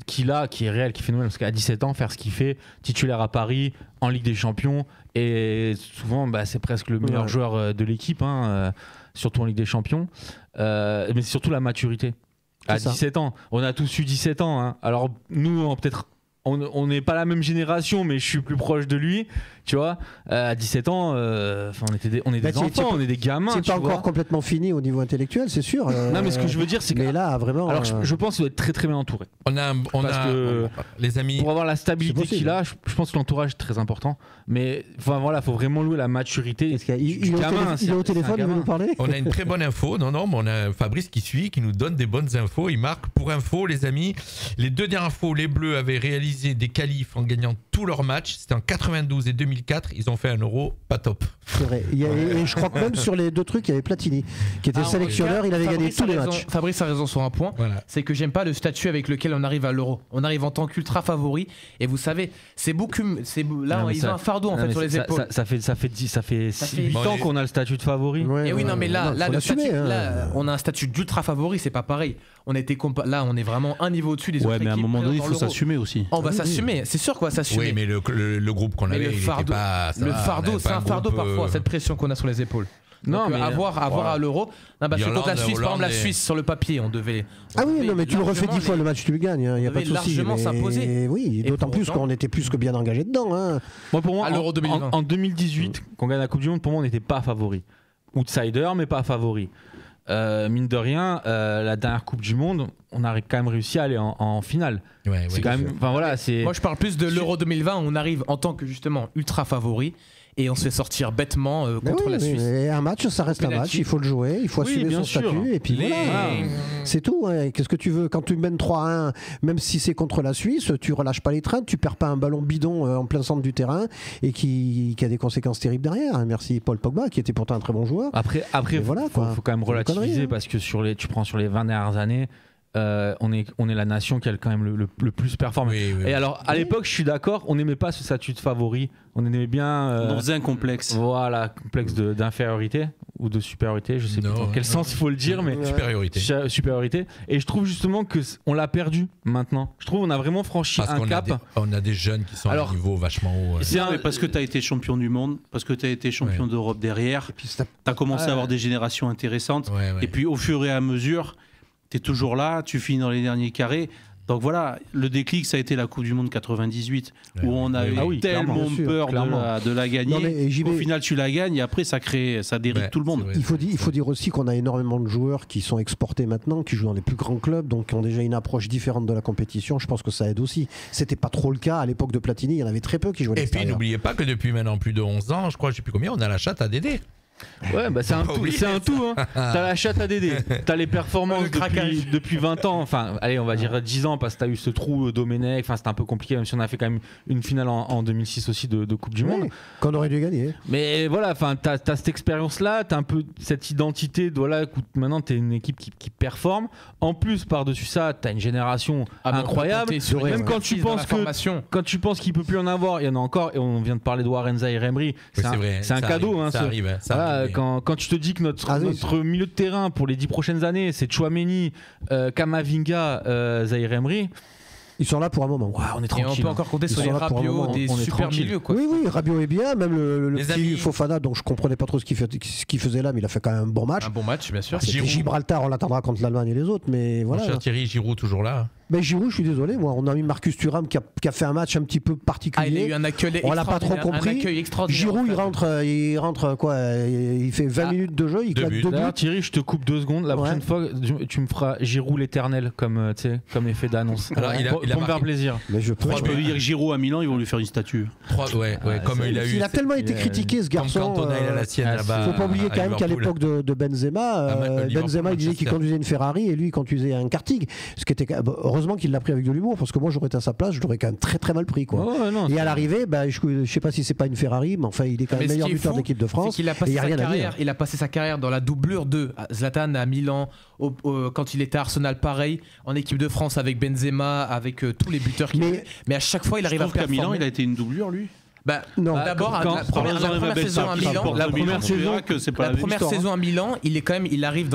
qu'il a, qui est réel, qui est phénoménal, parce qu'à 17 ans, faire ce qu'il fait, titulaire à Paris, en Ligue des Champions, et souvent c'est presque le meilleur joueur de l'équipe, surtout en Ligue des Champions, mais c'est surtout la maturité. À 17 ans, on a tous eu 17 ans, alors nous, peut-être on n'est pas la même génération, mais je suis plus proche de lui, tu vois. À 17 ans, on était des enfants, on est des gamins. C'est pas encore complètement fini au niveau intellectuel, c'est sûr. Non, mais ce que je veux dire, c'est que là, vraiment. Alors, je pense qu'il doit être très très bien entouré. Les amis. Pour avoir la stabilité qu'il a, je pense que l'entourage est très important. Mais voilà, faut vraiment louer la maturité. Il est au téléphone, il veut nous parler. On a une très bonne info. Non, mais on a Fabrice qui suit, qui nous donne des bonnes infos. Il marque pour info, les amis. Les 2 dernières fois où les Bleus avaient réalisé des qualifs en gagnant tous leurs matchs, c'était en 92 et 2004. Ils ont fait un Euro pas top. C'est vrai. Et je crois que même sur les 2 trucs, il y avait Platini qui était sélectionneur. Il avait gagné tous les matchs. Fabrice a raison sur un point. Voilà. C'est que j'aime pas le statut avec lequel on arrive à l'Euro. On arrive en tant qu'ultra favori. Et vous savez, c'est beaucoup. Là, ils ont un fardeau en fait sur les épaules. Ça fait 8 ans qu'on a le statut de favori. Et oui, non, mais là, on a un statut d'ultra favori. C'est pas pareil. Là, on est vraiment un niveau au-dessus des autres équipes. Mais à un moment donné, il faut s'assumer aussi. On va s'assumer. C'est sûr qu'on va s'assumer. Oui, mais le groupe qu'on avait, le fardeau, c'est un fardeau parfois. Cette pression qu'on a sur les épaules. Non, mais avoir à l'Euro. C'est contre la Suisse, par exemple, la Suisse sur le papier, on devait. Non, mais tu le refais 10 fois le match, tu le gagnes, il n'y a pas de souci. Largement s'imposer. Oui, d'autant plus qu'on était plus que bien engagé dedans. Moi, pour moi, en 2018, quand on gagne la Coupe du Monde, pour moi, on n'était pas favori. Outsider, mais pas favori. Mine de rien, la dernière Coupe du Monde, on a quand même réussi à aller en finale. C'est quand même. Moi, je parle plus de l'Euro 2020. On arrive en tant que justement ultra favori. Et on se fait sortir bêtement contre la Suisse. Et un match, ça reste un match. Il faut le jouer, il faut assumer son statut. Et puis voilà, c'est tout. Qu'est-ce que tu veux? Quand tu mènes 3-1, même si c'est contre la Suisse, tu relâches pas les trains, tu perds pas un ballon bidon en plein centre du terrain et qui a des conséquences terribles derrière. Merci Paul Pogba, qui était pourtant un très bon joueur. Après voilà, faut quand même relativiser parce que tu prends sur les 20 dernières années. On est la nation qui a quand même le plus performé. Et alors à l'époque, je suis d'accord, on n'aimait pas ce statut de favori, on aimait bien. On faisait un complexe. Voilà, complexe d'infériorité ou de supériorité, je sais pas dans quel sens il faut le dire, mais supériorité. Et je trouve justement que on l'a perdu maintenant. Je trouve on a vraiment franchi un cap. On a des jeunes qui sont à un niveau vachement haut. Parce que tu as été champion du monde, parce que tu as été champion d'Europe derrière. Tu as commencé à avoir des générations intéressantes. Et puis au fur et à mesure. Tu es toujours là, tu finis dans les derniers carrés. Donc voilà, le déclic, ça a été la Coupe du Monde 98, où on a eu tellement peur de la gagner. Au final, tu la gagnes et après, ça dérive tout le monde. Il faut dire aussi qu'on a énormément de joueurs qui sont exportés maintenant, qui jouent dans les plus grands clubs, donc qui ont déjà une approche différente de la compétition. Je pense que ça aide aussi. C'était pas trop le cas à l'époque de Platini, il y en avait très peu qui jouaient à l'extérieur. Et puis n'oubliez pas que depuis maintenant plus de 11 ans, je crois, je sais plus combien, on a la chatte à Dédé. Ouais, c'est un tout. Hein. T'as la chatte à Dédé, t'as les performances depuis 20 ans, enfin, allez, on va dire 10 ans, parce que t'as eu ce trou Domenech, enfin, c'était un peu compliqué, même si on a fait quand même une finale en 2006 aussi de Coupe du Monde. Qu'on aurait dû gagner. Mais voilà, enfin, t'as cette expérience-là, t'as un peu cette identité, voilà, maintenant t'es une équipe qui performe. En plus, par-dessus ça, t'as une génération incroyable. Même quand tu penses qu'il peut plus en avoir, il y en a encore, et on vient de parler de Warren Zaïre-Emery, c'est un cadeau. Ça arrive. Quand tu te dis que notre milieu de terrain pour les 10 prochaines années, c'est Tchouaméni, Kamavinga, Zaïre-Emery. Ils sont là pour un moment. Ouais, on est tranquille. Et on peut encore compter sur les Rabiot, des super milieux. Quoi. Oui, Rabiot est bien. Même le petit Fofana, dont je comprenais pas trop ce qu'il faisait là, mais il a fait quand même un bon match. Un bon match, bien sûr. Gibraltar, on l'attendra contre l'Allemagne et les autres, mais voilà. Mon cher Thierry, Giroud toujours là. Ben Giroud, je suis désolé, moi, on a eu Marcus Thuram qui a fait un match un petit peu particulier. Il a eu un accueil on l'a pas trop compris. Giroud, il rentre quoi? Il fait 20 minutes de jeu, il claque 2 buts. Thierry, je te coupe 2 secondes. La prochaine fois, tu me feras Giroud l'éternel comme effet d'annonce. Alors, pour me faire plaisir. Mais je peux lui dire Giroud à Milan, ils vont lui faire une statue. Il a tellement été critiqué, ce garçon. Faut pas oublier quand même qu'à l'époque de Benzema, il disait qu'il conduisait une Ferrari et lui il conduisait un karting, ce qui était heureusement qu'il l'a pris avec de l'humour, parce que moi j'aurais été à sa place, je l'aurais quand même très très mal pris quoi. Et à l'arrivée, je sais pas si c'est pas une Ferrari, mais enfin il est quand même meilleur buteur d'équipe de France. Il a passé sa carrière dans la doublure de Zlatan à Milan, quand il était à Arsenal, pareil, en équipe de France avec Benzema, avec tous les buteurs qu'il avait. Mais à chaque fois il arrive à performer. Milan, il a été une doublure lui. D'abord, la première saison à Milan, la première saison à Milan, il arrive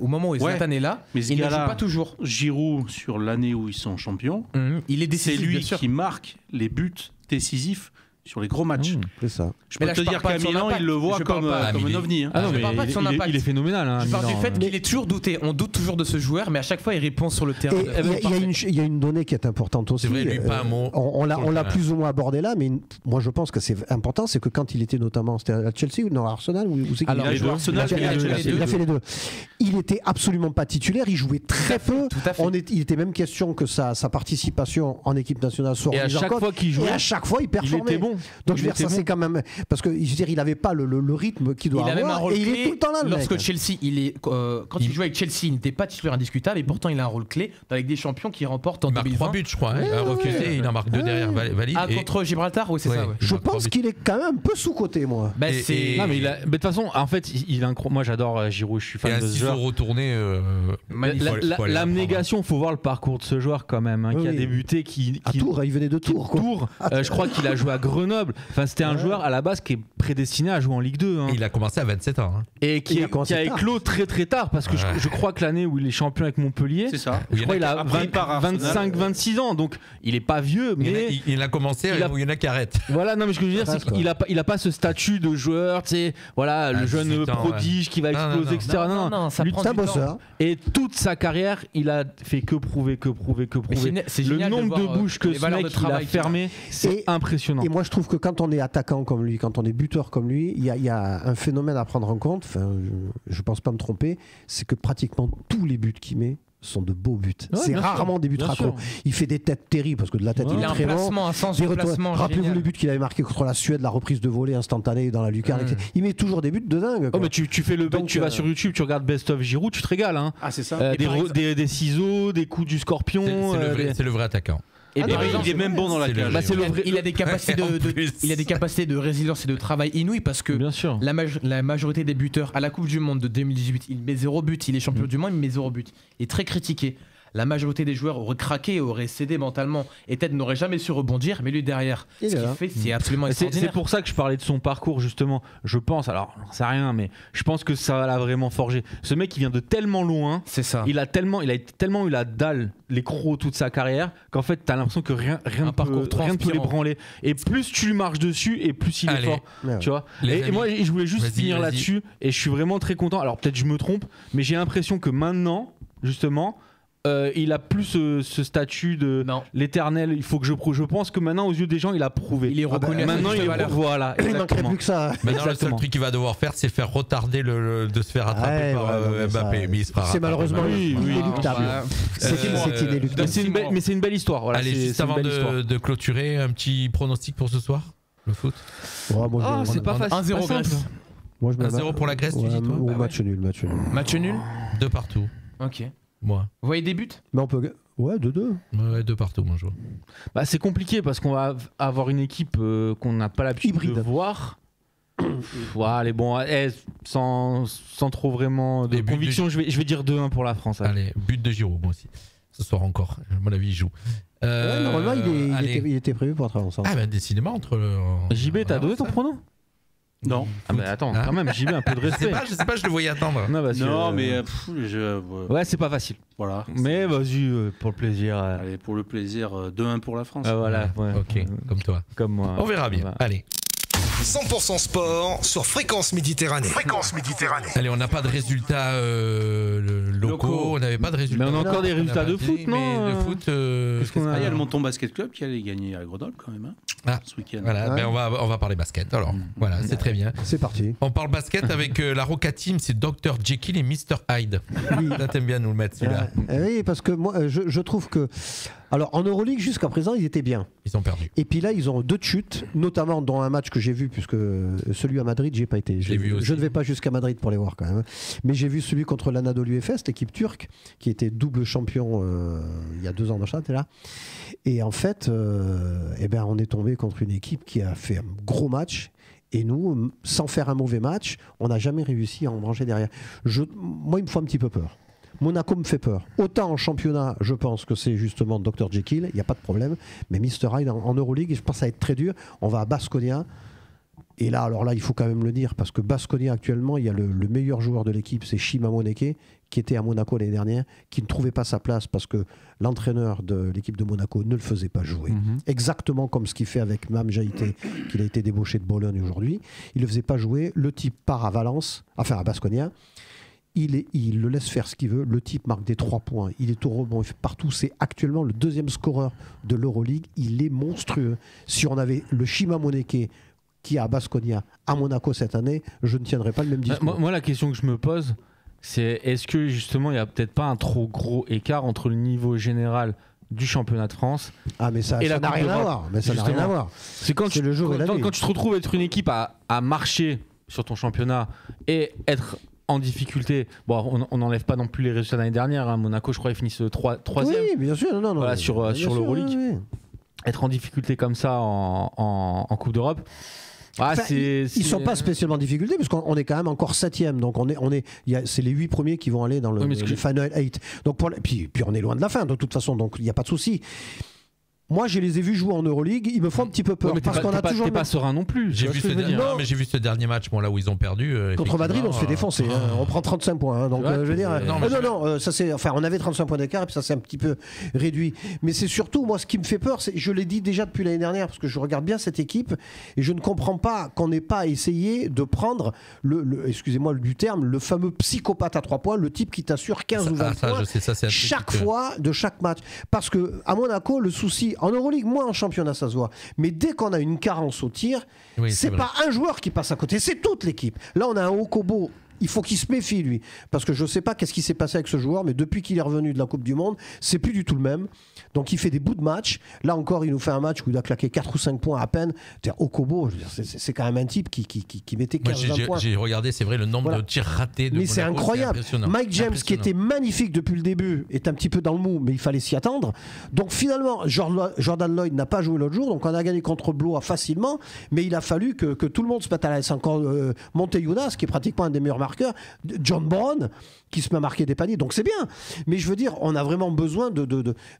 au moment où Zlatan est là, mais il ne joue pas toujours. Giroud, sur l'année où ils sont champions, il est décisif, c'est lui qui marque les buts décisifs sur les gros matchs. C'est ça. Je peux te dire qu'à Milan, il le voit comme un ovni. Ah non, mais il est phénoménal. Je parle du fait qu'il est toujours douté. On doute toujours de ce joueur, mais à chaque fois, il répond sur le terrain. Il y a une donnée qui est importante aussi. C'est vrai, lui, pas un mot. On l'a plus ou moins abordé là, mais moi, je pense que c'est important, c'est que quand il était notamment, c'était à Chelsea ou non, à Arsenal, où c'est qu'il a fait les deux. Il était absolument pas titulaire, il jouait très peu. Il était même question que sa participation en équipe nationale soit remise en cause. Et à chaque fois, il performait. Il était bon. Donc je veux dire, ça c'est quand même parce que je veux dire, il n'avait pas le rythme qu'il doit avoir. Et il est tout le temps là. Lorsque Chelsea, quand il jouait avec Chelsea, il n'était pas titulaire indiscutable et pourtant il a un rôle clé dans la Ligue des Champions qui remporte en 2020. 3 buts, je crois. Recusé, il en marque 2 derrière valide. Contre Gibraltar, oui c'est ça. Je pense qu'il est quand même un peu sous-coté, moi. Non, mais de toute façon, en fait, moi j'adore Giroud, je suis fan de ce joueur. Retourné. L'abnégation, faut voir le parcours de ce joueur quand même, qui a débuté, à Tours, il venait de Tours. Je crois qu'il a joué à Grenoble. Enfin, c'était un joueur à la base qui est prédestiné à jouer en Ligue 2. Il a commencé à 27 ans. Et qui a éclos très très tard, parce que je crois que l'année où il est champion avec Montpellier, je crois qu'il a 25-26 ans, donc il est pas vieux, mais il a commencé où il y en a qui arrêtent. Voilà, non mais ce que je veux dire, c'est qu'il a pas ce statut de joueur, tu sais, voilà, le jeune prodige qui va exploser, etc. Non, ça prend du temps. Et toute sa carrière, il a fait que prouver. Le nombre de bouches que ce mec il a fermé, c'est impressionnant. Et moi, je trouve que quand on est attaquant comme lui, quand on est buteur comme lui, il y a un phénomène à prendre en compte. Enfin, je pense pas me tromper, c'est que pratiquement tous les buts qu'il met sont de beaux buts. C'est rarement des buts racons. Il fait des têtes terribles parce que de la tête il est très bon. Rappelez-vous les buts qu'il avait marqué contre la Suède, la reprise de volée instantanée dans la lucarne. Il met toujours des buts de dingue. Mais tu fais le bet, tu vas sur YouTube, tu regardes Best of Giroud, tu te régales. Ah c'est ça. Des ciseaux, des coups du scorpion. C'est le vrai attaquant. Et par exemple, il est même bon dans la cage. Il a des capacités de résilience et de travail inouïes parce que la majorité des buteurs à la Coupe du Monde de 2018, il met 0 but, il est champion du monde, il met 0 but. Il est très critiqué. La majorité des joueurs auraient craqué, auraient cédé mentalement et peut-être n'auraient jamais su rebondir, mais lui derrière, ce qu'il fait, c'est absolument extraordinaire. C'est pour ça que je parlais de son parcours justement. Je pense, alors j'en sais rien, mais je pense que ça l'a vraiment forgé. Ce mec, il vient de tellement loin. C'est ça. Il a tellement eu la dalle, les crocs toute sa carrière, qu'en fait, t'as l'impression que rien ne peut l'ébranler. Et plus tu lui marches dessus, et plus il est fort. Tu vois. Et moi, je voulais juste finir là-dessus, et je suis vraiment très content. Alors peut-être je me trompe, mais j'ai l'impression que maintenant, justement. Il a plus ce statut de l'éternel. Il faut que je pense que maintenant aux yeux des gens il a prouvé. Il est reconnu. Maintenant il est voilà. Il manquerait plus que ça. Maintenant le seul truc qu'il va devoir faire c'est faire retarder de se faire attraper par Mbappé. C'est malheureusement inéluctable. C'est inéluctable. Mais c'est une belle histoire. Voilà, allez, juste avant de clôturer, un petit pronostic pour ce soir, le foot. C'est pas facile. 1-0 Grèce. 1-0 pour la Grèce, tu dis toi. Match nul. Match nul. 2 partout. Ok. Moi. Vous voyez des buts? Mais on peut. Ouais, 2-2. Ouais, 2 partout, moi je vois. C'est compliqué parce qu'on va avoir une équipe qu'on n'a pas l'habitude de voir. Allez, bon, sans trop de conviction, je vais dire 2-1 pour la France. Allez, but de Giroud, moi aussi. Ce soir encore, à mon avis, il joue. Normalement, il était prévu pour être ensemble. Décidément, entre. JB, t'as donné ton pronom? Non. Mais attends, quand même, JB, un peu de respect. Je sais pas, je le voyais attendre. Non, mais ouais, c'est pas facile. Voilà. Mais vas-y, pour le plaisir. Allez, pour le plaisir, 2-1 pour la France. Voilà. Ouais. Ok, comme toi. Comme moi. On verra bien. Allez. 100% sport sur Fréquence Méditerranée. Allez, on n'a pas de résultats locaux. On n'avait pas de résultats. Mais on a encore des résultats de foot, non? Mais de foot. Il y a le Menton Basket Club qui allait gagner à Grenoble quand même. Ce week-end. Voilà, on va parler basket. Alors, voilà, c'est très bien. C'est parti. On parle basket avec la Roca Team, c'est Dr Jekyll et Mr Hyde. Là, t'aimes bien nous le mettre celui-là. Oui, parce que moi, je trouve que. Alors, en Euroleague, jusqu'à présent, ils étaient bien. Ils ont perdu. Et puis là, ils ont 2 chutes, notamment dans un match que j'ai vu, puisque celui à Madrid, j'y ai pas été. Je ne vais pas jusqu'à Madrid pour les voir quand même. Mais j'ai vu celui contre l'Anadolu Efes, l'équipe turque, qui était double champion il y a 2 ans d'achat, t'es là. Et en fait, on est tombé contre une équipe qui a fait un gros match. Et nous, sans faire un mauvais match, on n'a jamais réussi à en manger derrière. Moi, il me faut un petit peu peur. Monaco me fait peur. Autant en championnat, je pense que c'est justement Dr Jekyll, il n'y a pas de problème. Mais Mr Hyde en Euroleague, je pense que ça va être très dur. On va à Baskonia. Et là, alors là, il faut quand même le dire, parce que Baskonia, actuellement, il y a le meilleur joueur de l'équipe, c'est Shima Moneke, qui était à Monaco l'année dernière, qui ne trouvait pas sa place parce que l'entraîneur de l'équipe de Monaco ne le faisait pas jouer. Exactement comme ce qu'il fait avec Mam Jaïté, qu'il a été débauché de Bologne aujourd'hui. Il ne le faisait pas jouer. Le type part à Valence, enfin à Baskonia. Il le laisse faire ce qu'il veut. Le type marque des 3 points. Il est au rebond, il fait partout. C'est actuellement le 2e scoreur de l'Euroleague. Il est monstrueux. Si on avait le Shima Moneke qui est à Baskonia, à Monaco cette année, je ne tiendrais pas le même discours. Moi, la question que je me pose, c'est est-ce que justement il n'y a peut-être pas un trop gros écart entre le niveau général du championnat de France mais ça n'a rien à voir. Mais ça n'a rien à voir. C'est quand tu te retrouves à être une équipe à marcher sur ton championnat et être en difficulté. Bon, on n'enlève pas non plus les résultats de l'année dernière. Hein. Monaco, je crois, ils finissent 3e. Oui, bien sûr. Non, voilà, sur l'Euroleague. Oui. Être en difficulté comme ça en Coupe d'Europe. Ils ne sont pas spécialement en difficulté parce qu'on est quand même encore 7e, donc c'est les 8 premiers qui vont aller dans le Final 8. Donc puis on est loin de la fin de toute façon, donc il n'y a pas de souci. Moi, je les ai vus jouer en Euroleague, ils me font un petit peu peur. Parce qu'on a toujours. T'es pas serein non plus. J'ai vu ce dernier match, là où ils ont perdu. Contre Madrid, on se fait défoncer. On prend 35 points. Donc, je veux dire. Ça c'est. Enfin, on avait 35 points d'écart et puis ça s'est un petit peu réduit. Mais c'est surtout, moi, ce qui me fait peur, c'est. Je l'ai dit déjà depuis l'année dernière parce que je regarde bien cette équipe et je ne comprends pas qu'on n'ait pas essayé de prendre excusez-moi du terme, le fameux psychopathe à 3 points, le type qui t'assure 15 ou 20 points chaque fois de chaque match. Parce que à Monaco, le souci. En Euroleague, moins en championnat, ça se voit. Mais dès qu'on a une carence au tir, c'est pas un joueur qui passe à côté, c'est toute l'équipe. Là, on a un Okobo. Il faut qu'il se méfie, lui. Parce que je ne sais pas qu'est-ce qui s'est passé avec ce joueur, mais depuis qu'il est revenu de la Coupe du Monde, c'est plus du tout le même. Donc il fait des bouts de match. Là encore, il nous fait un match où il a claqué 4 ou 5 points à peine. Okobo, c'est quand même un type qui mettait 15 points. J'ai regardé, c'est vrai, le nombre de tirs ratés de Mais c'est incroyable. Mike James, qui était magnifique depuis le début, est un petit peu dans le mou, mais il fallait s'y attendre. Donc finalement, Jordan Lloyd n'a pas joué l'autre jour, donc on a gagné contre Blois facilement, mais il a fallu que tout le monde se mette à l'aise. Encore Monteyunas, qui est pratiquement un des meilleurs marqueurs, John Brown qui se met à marquer des paniers, donc c'est bien. Mais je veux dire, on a vraiment besoin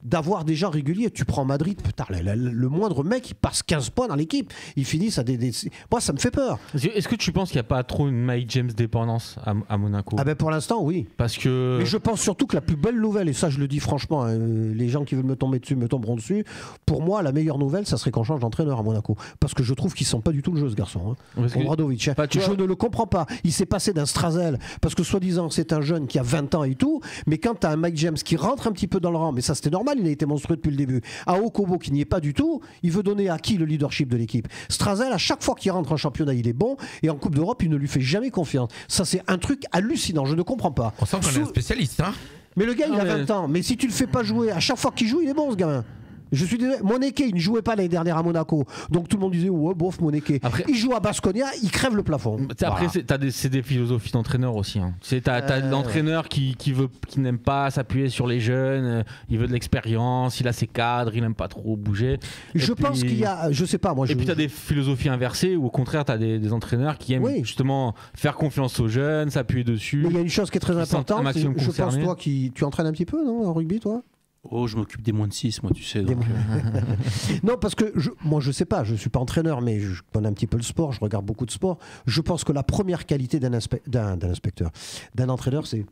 d'avoir des gens réguliers. Tu prends Madrid, putain, le moindre mec, il passe 15 points dans l'équipe. Ils finissent à des... Moi, ça me fait peur. Est-ce que tu penses qu'il n'y a pas trop une Mike James dépendance à Monaco ? Pour l'instant, oui. Parce que... Mais je pense surtout que la plus belle nouvelle, et ça je le dis franchement, les gens qui veulent me tomber dessus me tomberont dessus, pour moi, la meilleure nouvelle, ça serait qu'on change d'entraîneur à Monaco. Parce que je trouve qu'il ne sent pas du tout le jeu, ce garçon. Obradovic. Je ne le comprends pas. Il s'est passé d'un Strazel, parce que soi-disant, c'est un jeune qui a 20 ans et tout, mais quand tu as un Mike James qui rentre un petit peu dans le rang, mais ça c'était normal, il a été monstrueux depuis le début, à Okobo qui n'y est pas du tout, il veut donner à qui le leadership de l'équipe ? Strazel, à chaque fois qu'il rentre en championnat, il est bon, et en Coupe d'Europe, il ne lui fait jamais confiance. Ça c'est un truc hallucinant, je ne comprends pas. On sent qu'on est un spécialiste, hein ? Mais le gars, il a 20 ans, mais si tu le fais pas jouer, à chaque fois qu'il joue, il est bon ce gamin. Je suis désolé, Moneke, il ne jouait pas l'année dernière à Monaco. Donc tout le monde disait, ouais, bof, Moneke. Il joue à Baskonia, il crève le plafond. Après, c'est des philosophies d'entraîneur aussi. Hein. T'as l'entraîneur qui n'aime pas s'appuyer sur les jeunes, il veut de l'expérience, il a ses cadres, il n'aime pas trop bouger. Je pense qu'il y a, je sais pas, moi. Et puis t'as des philosophies inversées où au contraire, t'as des entraîneurs qui aiment justement faire confiance aux jeunes, s'appuyer dessus. Mais il y a une chose qui est très importante, je pense, toi, tu entraînes un petit peu, non, en rugby, toi ? Oh, je m'occupe des moins de 6, moi, tu sais. Donc... non, parce que moi, je sais pas, je suis pas entraîneur, mais je connais un petit peu le sport, je regarde beaucoup de sport. Je pense que la première qualité d'un inspecteur, d'un entraîneur, c'est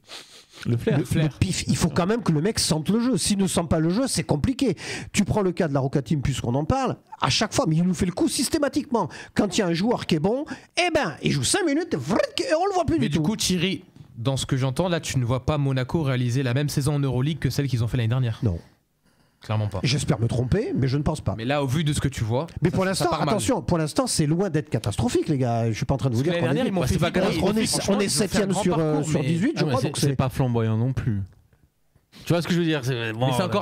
le flair. Le pif. Il faut quand même que le mec sente le jeu. S'il ne sent pas le jeu, c'est compliqué. Tu prends le cas de la Roca Team, puisqu'on en parle, à chaque fois, mais il nous fait le coup systématiquement. Quand il y a un joueur qui est bon, il joue 5 minutes, et on le voit plus du tout. Mais du coup, Thierry, dans ce que j'entends, là, tu ne vois pas Monaco réaliser la même saison en Euroleague que celle qu'ils ont fait l'année dernière. Non. Clairement pas. J'espère me tromper, mais je ne pense pas. Mais là, au vu de ce que tu vois. Mais pour l'instant, attention, pour l'instant, c'est loin d'être catastrophique, les gars. Je suis pas en train de vous dire. L'année dernière, ils m'ont fait on est 7ème sur 18, je crois. C'est pas flamboyant non plus. Tu vois ce que je veux dire ? Mais c'est encore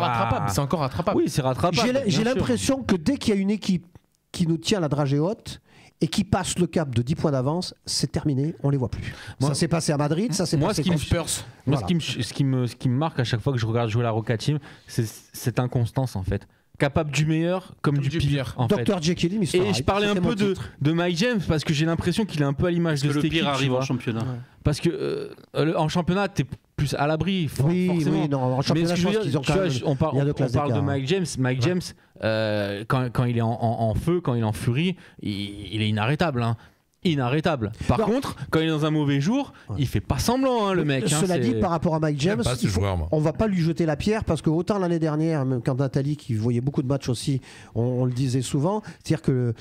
rattrapable. Oui, c'est rattrapable. J'ai l'impression que dès qu'il y a une équipe qui nous tient la dragée haute, et qui passe le cap de 10 points d'avance, c'est terminé, on les voit plus. Ça s'est passé à Madrid, ça s'est passé contre Spurs. Moi, ce qui me marque à chaque fois que je regarde jouer la Roca Team, c'est cette inconstance en fait. Capable du meilleur comme du pire. Dr. Jekyll et Mr. Hyde. Et je parlais un peu de Mike James parce que j'ai l'impression qu'il est un peu à l'image de cette équipe. Le pire arrive en championnat. Parce que en championnat, t'es plus à l'abri. Oui, non, en championnat, je pense qu'ils ont quand même... On parle de Mike James. Mike James, quand il est en feu, quand il est en furie, il est inarrêtable. Hein. inarrêtable. Par contre, quand il est dans un mauvais jour, il fait pas semblant, le mec. Cela dit, par rapport à Mike James, on va pas lui jeter la pierre parce que autant l'année dernière, même quand Nathalie, qui voyait beaucoup de matchs aussi, on le disait souvent, c'est-à-dire que,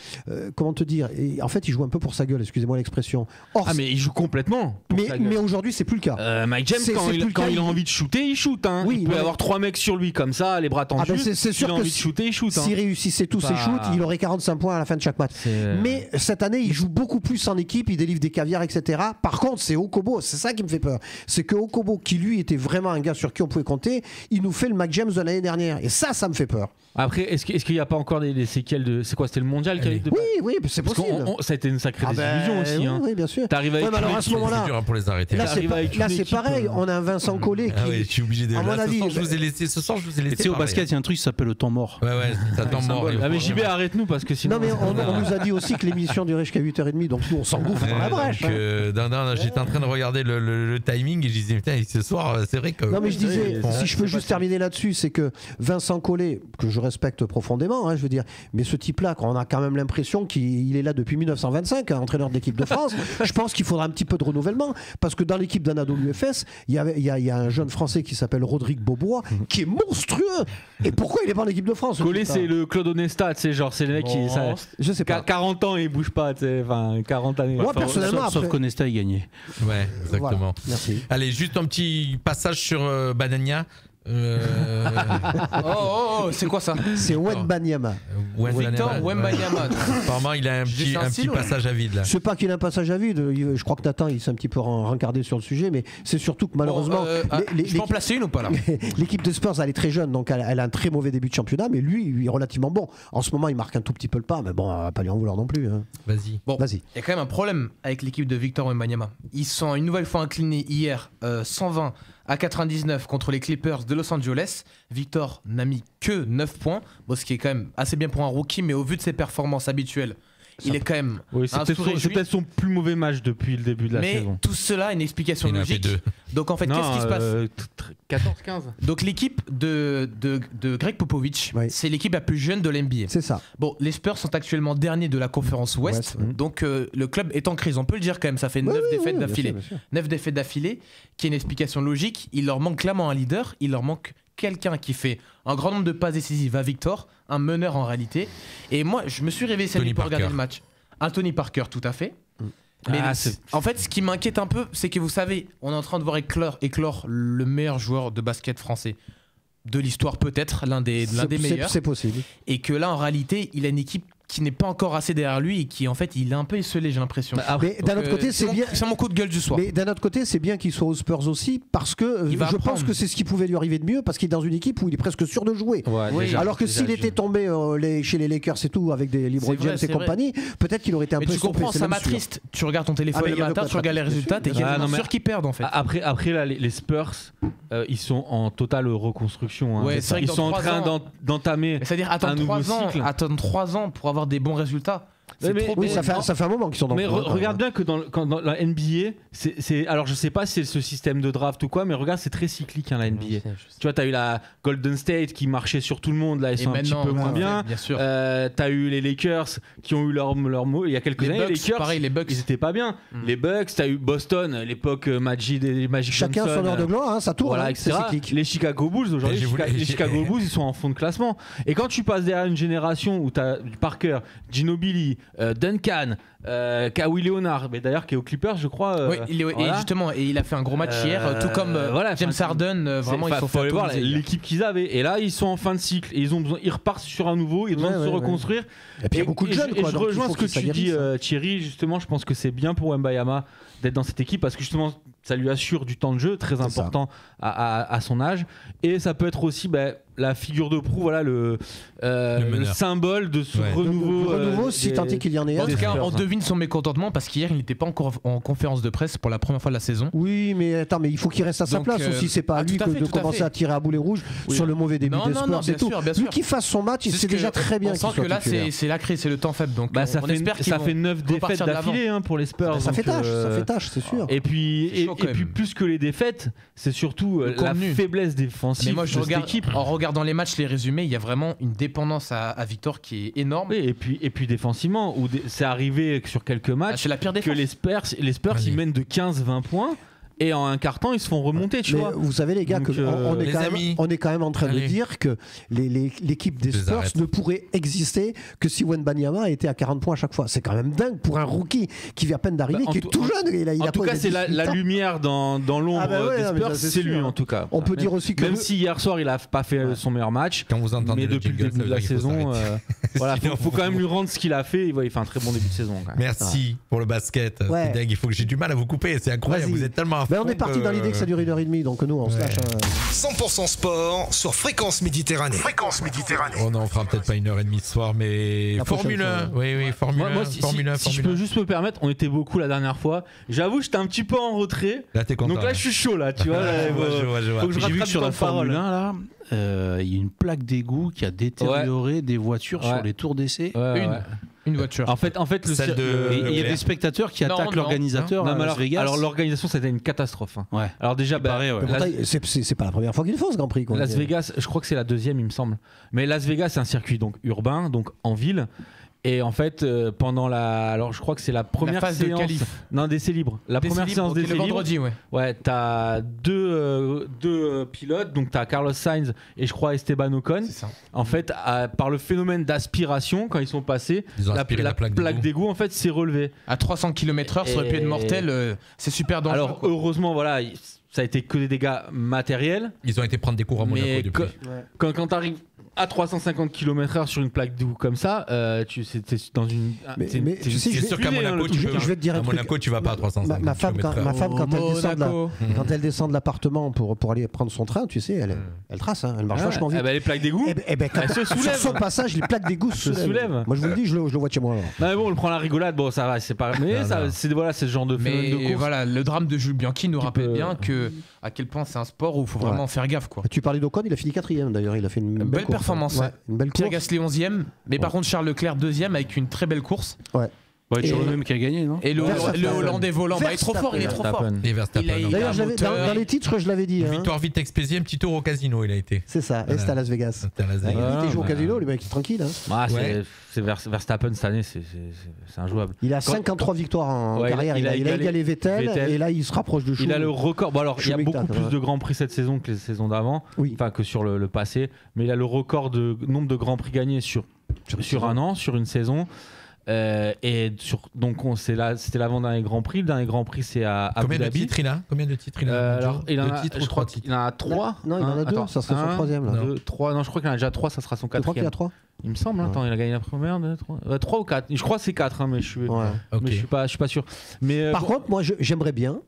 comment te dire, en fait, il joue un peu pour sa gueule, excusez-moi l'expression. Mais il joue complètement. Mais aujourd'hui, c'est plus le cas. Mike James, quand il a envie de shooter, il shoot. Oui, il peut avoir 3 mecs sur lui comme ça, les bras tendus. C'est sûr qu'il a envie de shooter, il shoot. S'il réussissait tous ses shoots, il aurait 45 points à la fin de chaque match. Mais cette année, il joue beaucoup plus en équipe, il délivre des caviars, etc. Par contre, c'est Okobo, c'est ça qui me fait peur. C'est que Okobo, qui lui était vraiment un gars sur qui on pouvait compter, il nous fait le Mike James de l'année dernière. Et ça me fait peur. Après, est-ce qu'il n'y a pas encore des séquelles de. C'est quoi? C'était le mondial qui avait. Oui, c'est possible. Ça a été une sacrée désillusion aussi. Oui, bien sûr. T'arrives avec alors à ce moment-là, c'est dur pour les arrêter. Là, c'est pareil. On a un Vincent Collet qui. Je suis obligé de. À mon avis, ce soir, je vous ai laissé. Tu sais, au basket, il y a un truc qui s'appelle le temps mort. Ouais, ça temps mort. Mais JB, arrête-nous parce que sinon. Non, mais on nous a dit aussi que l'émission durait jusqu'à 8h30, donc nous, on s'engouffre dans la brèche. J'étais en train de regarder le timing et je disais, putain, ce soir, c'est vrai que. Non, mais je disais, si je peux juste terminer là-dessus, c'est que Vincent Collet, que je respecte profondément, je veux dire, mais ce type-là, on a quand même l'impression qu'il est là depuis 1925, entraîneur de l'équipe de France. Je pense qu'il faudra un petit peu de renouvellement, parce que dans l'équipe d'Anadolu Efes, il y a un jeune Français qui s'appelle Rodrigue Beaubois, qui est monstrueux. Et pourquoi il est pas en équipe de France? Collet, c'est le Claude Onesta, c'est le mec qui. Je sais pas. 40 ans, il bouge pas, enfin 40 années. Moi, personnellement, sauf qu'Onesta, il gagnait. Ouais, exactement. Voilà. Merci. Allez, juste un petit passage sur Banania. C'est quoi ça? C'est Wembanyama. Victor Wembanyama. Apparemment, il a un petit passage à vide là. C'est pas qu'il a un passage à vide. Je crois que Nathan, il s'est un petit peu rencardé sur le sujet, mais c'est surtout que malheureusement. Je peux en placer une ou pas là? L'équipe de Spurs, elle est très jeune, donc elle a un très mauvais début de championnat, mais lui, il est relativement bon. En ce moment, il marque un tout petit peu le pas, mais bon, on va pas lui en vouloir non plus. Vas-y. Bon, vas-y. Il y a quand même un problème avec l'équipe de Victor Wembanyama. Ils sont une nouvelle fois inclinés hier 120 à 99 contre les Clippers de Los Angeles. Victor n'a mis que 9 points, ce qui est quand même assez bien pour un rookie, mais au vu de ses performances habituelles, il est quand même. Oui, c'est peut-être son plus mauvais match depuis le début de la saison. Mais tout cela a une explication logique. Donc en fait, qu'est-ce qui se passe? 14-15. Donc l'équipe de Greg Popovich, c'est l'équipe la plus jeune de l'NBA. C'est ça. Bon, les Spurs sont actuellement derniers de la conférence Ouest. Donc le club est en crise. On peut le dire quand même. Ça fait 9 défaites d'affilée. 9 défaites d'affilée, qui est une explication logique. Il leur manque clairement un leader. Il leur manque quelqu'un qui fait un grand nombre de passes décisives à Victor, un meneur en réalité. Et moi, je me suis réveillé cette nuit pour regarder le match. Tony Parker, tout à fait. Mais en fait, ce qui m'inquiète un peu, c'est que vous savez, on est en train de voir éclore le meilleur joueur de basket français de l'histoire, peut-être l'un des meilleurs. C'est possible. Et que là, en réalité, il a une équipe qui n'est pas encore assez derrière lui et qui en fait il est un peu esselé, j'ai l'impression. Mais d'un autre côté, c'est bien. C'est mon coup de gueule du soir. Mais d'un autre côté, c'est bien qu'il soit aux Spurs aussi parce que je pense que c'est ce qui pouvait lui arriver de mieux parce qu'il est dans une équipe où il est presque sûr de jouer. Alors que s'il était tombé chez les Lakers et tout avec des LeBron James et compagnie, peut-être qu'il aurait été un peu. Tu comprends, ça m'attriste. Tu regardes ton téléphone le matin, tu regardes les résultats, t'es quasiment sûr qu'ils perdent en fait. Après là, les Spurs, ils sont en totale reconstruction. Ils sont en train d'entamer. C'est-à-dire attendre 3 ans pour avoir des bons résultats. Oui, ça fait un moment qu'ils sont dans. Mais regarde bien que dans la NBA, alors je sais pas si c'est ce système de draft ou quoi, mais regarde, c'est très cyclique la NBA. Tu vois, t'as eu la Golden State qui marchait sur tout le monde, là ils sont un petit peu moins bien. T'as eu les Lakers qui ont eu leur mot il y a quelques années. Les Lakers, pareil, les Bucks, ils étaient pas bien. Les Bucks, t'as eu Boston, l'époque Magic Chacun Johnson, son heure de gloire, ça tourne. Voilà, etc. Les Chicago Bulls aujourd'hui, les Chicago Bulls ils sont en fond de classement. Et quand tu passes derrière une génération où t'as Parker, Ginobili, Duncan, Kawhi Leonard, mais d'ailleurs qui est aux Clippers, je crois. Oui, et justement, et il a fait un gros match hier, tout comme James Harden. Vraiment, ils sont faut aller voir l'équipe qu'ils avaient. Et là, ils sont en fin de cycle. Et ils repartent sur un nouveau. Ils doivent se reconstruire. Et puis il y a beaucoup de jeunes. Et je rejoins ce que tu dis, Thierry. Justement, je pense que c'est bien pour Wembanyama d'être dans cette équipe parce que justement, ça lui assure du temps de jeu très important à son âge. Et ça peut être aussi la figure de proue, voilà le symbole de ce renouveau. Si tant est qu'il y en ait un. En tout cas, on devine son mécontentement parce qu'hier il n'était pas encore en conférence de presse pour la première fois de la saison. Oui, mais attends, mais il faut qu'il reste à sa place aussi. C'est pas à lui de commencer à tirer à boulet rouge sur le mauvais début des Spurs et tout. Lui qui fasse son match, c'est déjà très bien. On sent que là c'est la crise, c'est le temps faible. Donc on espère qu'il ça fait 9 défaites d'affilée pour les Spurs. Ça fait tâche, c'est sûr. Et puis quand même. Et puis plus que les défaites, c'est surtout la faiblesse défensive. Mais moi je de regarde, cette équipe. en regardant les matchs, les résumés, il y a vraiment une dépendance à Victor qui est énorme. Oui, et puis défensivement, où c'est arrivé sur quelques matchs c'est la pire défense. que les Spurs ils mènent de 15-20 points. Et en un quart temps, ils se font remonter, tu vois. Vous savez, les gars, donc, on est quand même en train de dire que l'équipe des Spurs ne pourrait exister que si Wembanyama était à 40 points à chaque fois. C'est quand même dingue pour un rookie qui vient à peine d'arriver, qui est tout jeune. En tout cas, c'est la lumière dans l'ombre des Spurs, c'est lui en tout cas. On peut dire aussi que. Même si hier soir, il n'a pas fait son meilleur match, quand vous entendez mais depuis le début de la saison, il faut quand même lui rendre ce qu'il a fait. Il fait un très bon début de saison. Merci pour le basket. C'est dingue, il faut que j'ai du mal à vous couper. C'est incroyable, vous êtes tellement. Mais on est parti dans l'idée que ça dure 1h30, donc nous on se lâche. 100% sport sur Fréquence Méditerranée. On en fera peut-être pas 1h30 ce soir, mais Formule 1. Oui, Formule 1. Moi, si je peux juste me permettre, on était beaucoup la dernière fois. J'avoue, j'étais un petit peu en retrait. Là, t'es content. Donc là, je suis chaud, là, tu vois. Faut que j'ai vu que sur la Formule 1, là, il y a une plaque d'égout qui a détérioré des voitures sur les tours d'essai. Une voiture. En fait, il y a des spectateurs qui attaquent l'organisateur à Las Vegas. Alors l'organisation, c'était une catastrophe. Ouais. Alors déjà, c'est pas la première fois qu'ils font ce Grand Prix. Las Vegas, je crois que c'est la deuxième, il me semble. Mais Las Vegas, c'est un circuit donc urbain, donc en ville. Et en fait, pendant alors je crois que c'est la première phase séance de qualif. d'essai libre. La première séance d'essai libre. Le vendredi, ouais. T'as deux pilotes, donc t'as Carlos Sainz et je crois Esteban Ocon. C'est ça. En fait, par le phénomène d'aspiration, quand ils sont passés, la plaque d'égout en fait s'est relevée. À 300 km/h, ça aurait pu être mortel. C'est super dangereux. Alors heureusement, voilà, ça a été que des dégâts matériels. Ils ont été prendre des cours à Monaco depuis. Quand t'arrives à 350 km/h sur une plaque d'égout comme ça, c'est dans une. Mais tu sais, c'est sûr qu'à Monaco, je vais te dire un truc. Monaco, tu vas pas à 350 ma femme, quand elle descend de l'appartement pour aller prendre son train, tu sais, elle trace, elle marche vachement vite. Les plaques d'égout, elle se soulève. Sur son passage, les plaques d'égout se soulèvent. Moi, je vous le dis, je le vois de chez moi. Non, mais bon, on le prend la rigolade, bon, ça va, c'est pas. Mais c'est ce genre de phénomène de course. Mais voilà, le drame de Jules Bianchi nous rappelle bien à quel point c'est un sport où il faut vraiment faire gaffe, quoi. Tu parlais d'Ocon, il a fini 4ème d'ailleurs, il a fait une belle performance. Une belle Pierre course. Gasly 11ème, mais par contre Charles Leclerc 2ème avec une très belle course. Ouais. Toujours le même qui a gagné, non? Et le Hollandais volant, il est trop fort, il est trop fort. Et Verstappen. D'ailleurs, dans les titres, je l'avais dit. Victoire vite expédiée, un petit tour au casino, il a été. C'est ça, et c'était à Las Vegas. Il joue au casino, le mec, il est tranquille. C'est Verstappen cette année, c'est injouable. Il a 53 victoires en carrière. Il a égalé Vettel, et là, il se rapproche de Schumacher. Il a le record. Bon, alors, il y a beaucoup plus de Grands Prix cette saison que les saisons d'avant, enfin que sur le passé, mais il a le record de nombre de Grands Prix gagnés sur un an, sur une saison. Donc c'était l'avant-dernier Grand Prix. Le dernier Grand Prix, c'est à Abu Dhabi. Combien de titres il a? Alors, il en a 3. Non, il en a 2, ça sera son troisième. Non, je crois qu'il en a déjà 3, ça sera son quatrième. Je crois qu'il y a 3. Il me semble, attends, il a gagné la première, 3 ou 4. Je crois que c'est 4, mais je suis pas sûr. Mais par contre, moi, j'aimerais bien,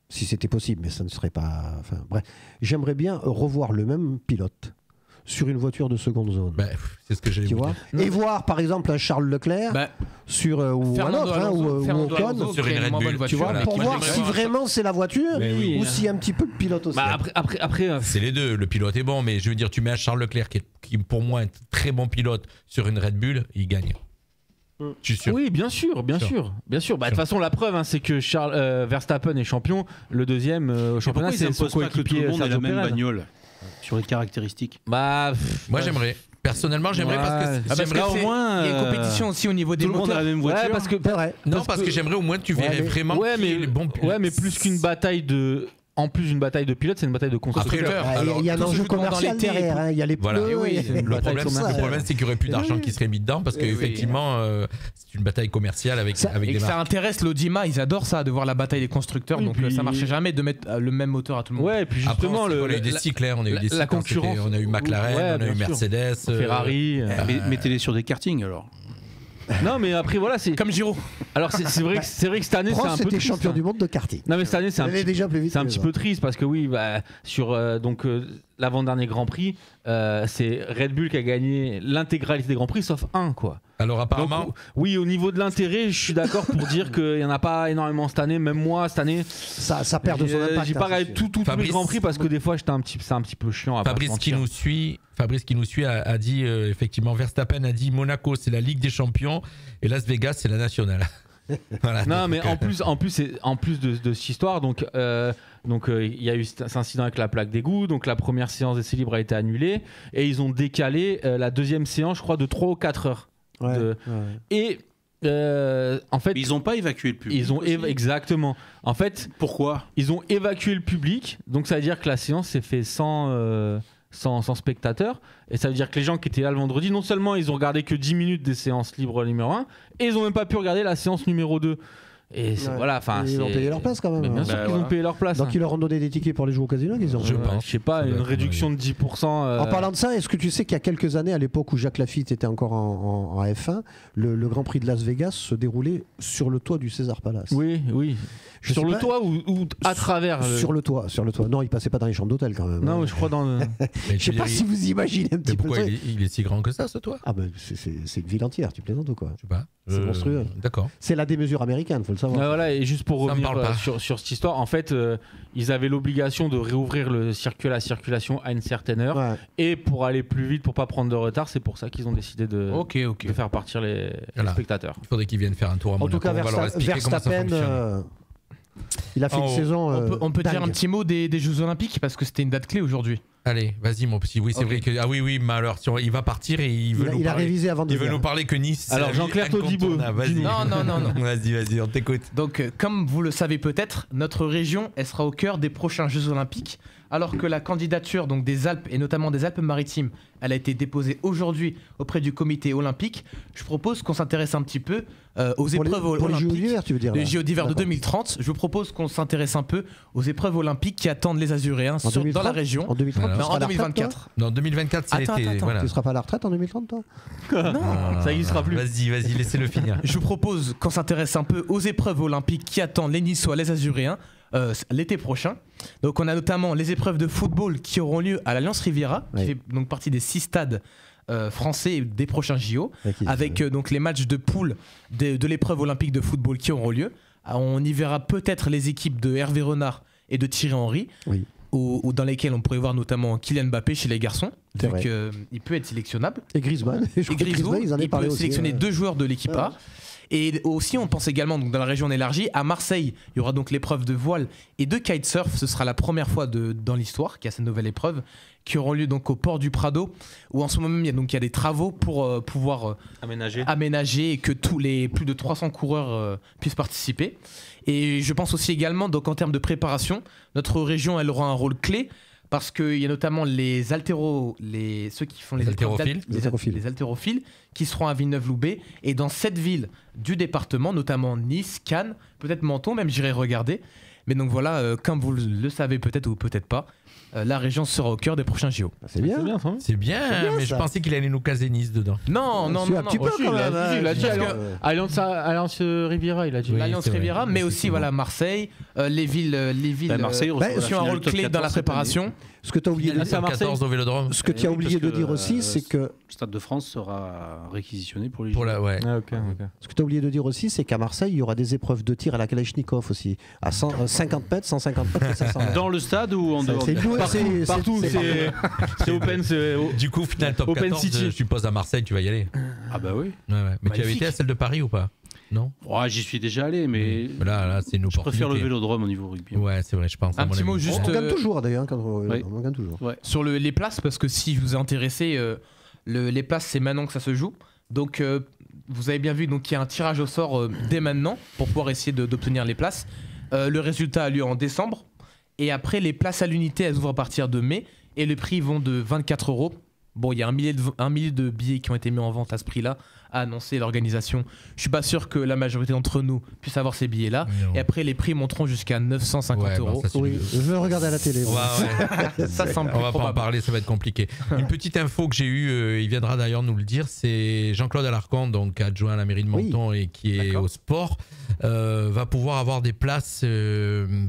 si c'était possible, mais ça ne serait pas. Enfin, bref, j'aimerais bien revoir le même pilote sur une voiture de seconde zone. C'est ce que j'ai vu. Et voir par exemple un Charles Leclerc sur ou un autre ou Ocon sur une Red Bull, tu vois, pour voir si vraiment c'est la voiture ou si un petit peu le pilote aussi. Après c'est les deux, le pilote est bon, mais je veux dire, tu mets un Charles Leclerc qui pour moi est un très bon pilote sur une Red Bull, il gagne. Je suis sûr. Oui, bien sûr. De toute façon, la preuve, c'est que Verstappen est champion. Le deuxième au championnat, c'est son coéquipier. Tout le monde a la même bagnole. Sur les caractéristiques. Moi j'aimerais. Personnellement, j'aimerais parce que au moins il y a une compétition aussi au niveau des moteurs. Tout le monde a la même voiture. Parce que j'aimerais au moins que tu verrais vraiment les bons pilotes. Ouais, mais plus qu'une bataille de. En plus d'une bataille de pilotes, c'est une bataille de constructeurs. Il y a un enjeu commercial derrière. Il y a les pneus. Le problème, c'est qu'il n'y aurait plus d'argent qui serait mis dedans parce qu'effectivement, c'est une bataille commerciale avec des marques. Et ça intéresse l'Audima, ils adorent ça, de voir la bataille des constructeurs. Donc ça marchait jamais de mettre le même moteur à tout le monde. Ouais, et puis justement, on a eu des cycles, on a eu des cycles. La concurrence. On a eu McLaren, on a eu Mercedes, Ferrari. Mettez-les sur des kartings alors. Non, mais après voilà, c'est comme Giro. Alors c'est vrai que cette année c'est un peu triste. Champion du monde de karting. Non mais cette année c'est un petit peu triste parce que sur l'avant-dernier Grand Prix, c'est Red Bull qui a gagné l'intégralité des Grands Prix sauf un, quoi. Alors apparemment, donc, oui, au niveau de l'intérêt, je suis d'accord pour dire qu'il y en a pas énormément cette année. Même moi cette année, ça perd de son impact. J'ai pas regardé tous les Grands Prix parce que des fois c'est un petit peu chiant. Fabrice qui nous suit a dit effectivement, Verstappen a dit Monaco c'est la Ligue des Champions et Las Vegas c'est la nationale. Voilà, non, mais en plus de cette histoire, donc il y a eu cet incident avec la plaque d'égout, donc la première séance d'essai libre a été annulée et ils ont décalé la deuxième séance, je crois, de 3 ou 4 heures. Et en fait, ils n'ont pas évacué le public. Exactement. En fait, pourquoi ils ont évacué le public, donc ça veut dire que la séance s'est faite sans spectateurs, et ça veut dire que les gens qui étaient là le vendredi, non seulement ils ont regardé que 10 minutes des séances libres numéro 1, et ils ont même pas pu regarder la séance numéro 2. Et voilà, ils ont payé leur place quand même. Mais bien sûr qu'ils ont payé leur place. Donc ils leur ont donné des tickets pour les jouer au casino qu'ils ont. Je sais pas, une réduction de 10%. En parlant de ça, est-ce que tu sais qu'il y a quelques années, à l'époque où Jacques Lafitte était encore en F1, le Grand Prix de Las Vegas se déroulait sur le toit du César Palace. Oui. Sur le toit ou à travers Sur le toit. Non, il passait pas dans les chambres d'hôtel quand même. Non, je crois dans le... Je sais pas si vous imaginez un petit peu. Pourquoi il est si grand que ça, ce toit? Ah ben c'est une ville entière, tu plaisantes ou quoi? Je sais pas. C'est monstrueux. D'accord. C'est la démesure américaine, faut le savoir. Voilà, et juste pour revenir sur cette histoire, en fait, ils avaient l'obligation de réouvrir la circulation à une certaine heure, et pour aller plus vite, pour pas prendre de retard, c'est pour ça qu'ils ont décidé de faire partir les spectateurs. Il faudrait qu'ils viennent faire un tour à Monaco. En tout cas, Verstappen, il a fait une saison. On peut dire un petit mot des Jeux Olympiques parce que c'était une date clé aujourd'hui. Allez, vas-y mon petit. Oui, c'est vrai que oui, mais alors il va partir et il veut a révisé avant de il veut nous parler que Nice. Alors Jean-Claire Todibo. Vas-y. Non. Vas-y, on t'écoute. Donc comme vous le savez peut-être, notre région, elle sera au cœur des prochains Jeux Olympiques. Alors que la candidature donc des Alpes et notamment des Alpes-Maritimes, elle a été déposée aujourd'hui auprès du comité olympique. Je propose qu'on s'intéresse un petit peu aux épreuves olympiques. Les JO d'hiver, tu veux dire? Les JO d'hiver de 2030. Je vous propose qu'on s'intéresse un peu aux épreuves olympiques qui attendent les Azuréens dans la région. En 2030, en 2024. Non, 2024, c'est l'été. Attends. Tu seras pas à la retraite en 2030, toi? Non, ça y sera plus. Vas-y, laissez-le finir. Je vous propose qu'on s'intéresse un peu aux épreuves olympiques qui attendent les Niçois, les Azuréens. L'été prochain. Donc on a notamment les épreuves de football qui auront lieu à l'Alliance Riviera, qui fait donc partie des 6 stades français des prochains JO, avec donc les matchs de poule de l'épreuve olympique de football qui auront lieu. On y verra peut-être les équipes de Hervé Renard et de Thierry Henry, ou dans lesquelles on pourrait voir notamment Kylian Mbappé chez les garçons. Donc il peut être sélectionnable. Et Griezmann. Il peut sélectionner 2 joueurs de l'équipe A. Et aussi, on pense également donc, dans la région élargie, à Marseille, il y aura donc l'épreuve de voile et de kitesurf. Ce sera la première fois dans l'histoire qu'il y a cette nouvelle épreuve qui auront lieu donc au port du Prado, où en ce moment même il y a des travaux pour pouvoir aménager et que tous les plus de 300 coureurs puissent participer. Et je pense aussi également, donc en termes de préparation, notre région elle aura un rôle clé. Parce qu'il y a notamment ceux qui font les haltérophiles qui seront à Villeneuve-Loubet. Et dans 7 villes du département, notamment Nice, Cannes, peut-être Menton, même j'irai regarder. Mais donc voilà, comme vous le savez peut-être ou peut-être pas, la région sera au cœur des prochains JO. C'est bien. C'est bien, mais je pensais qu'il allait nous caser Nice dedans. Non. Un petit peu quand même. Il a dit Alliance Riviera, il a dit. L'Alliance Riviera, mais aussi Marseille, les villes Marseille ont un rôle clé dans la préparation. Ce que tu as oublié de dire, 14 au Vélodrome. Ce que tu as oublié de dire aussi, c'est que le Stade de France sera réquisitionné pour les JO. Ce que tu as oublié de dire aussi, c'est qu'à Marseille, il y aura des épreuves de tir à la Kalachnikov aussi, à 50 mètres, 150 mètres et 500 mètres. Dans le stade ou en dehors? Partout, c'est open. Du coup, final top 14, je suppose à Marseille, tu vas y aller. Ah bah oui. Mais tu avais été à celle de Paris ou pas? Non. J'y suis déjà allé, mais là c'est une opportunité. Je préfère le Vélodrome au niveau rugby. Ouais, c'est vrai, je pense. Un petit mot juste. On gagne toujours d'ailleurs. On gagne toujours. Sur les places, parce que si vous êtes intéressé, les places c'est maintenant que ça se joue. Donc vous avez bien vu donc il y a un tirage au sort dès maintenant pour pouvoir essayer d'obtenir les places. Le résultat a lieu en décembre et après les places à l'unité elles ouvrent à partir de mai et les prix vont de 24 €. Bon, il y a un millier de billets qui ont été mis en vente à ce prix-là, a annoncé l'organisation. Je suis pas sûr que la majorité d'entre nous puisse avoir ces billets-là. Et après, les prix monteront jusqu'à 950 €. Oui, je veux regarder à la télé. Ça semble on va pas en parler, ça va être compliqué. Une petite info que j'ai eue, il viendra d'ailleurs nous le dire, c'est Jean-Claude Alarcon, donc adjoint à la mairie de Menton et qui est au sport, va pouvoir avoir des places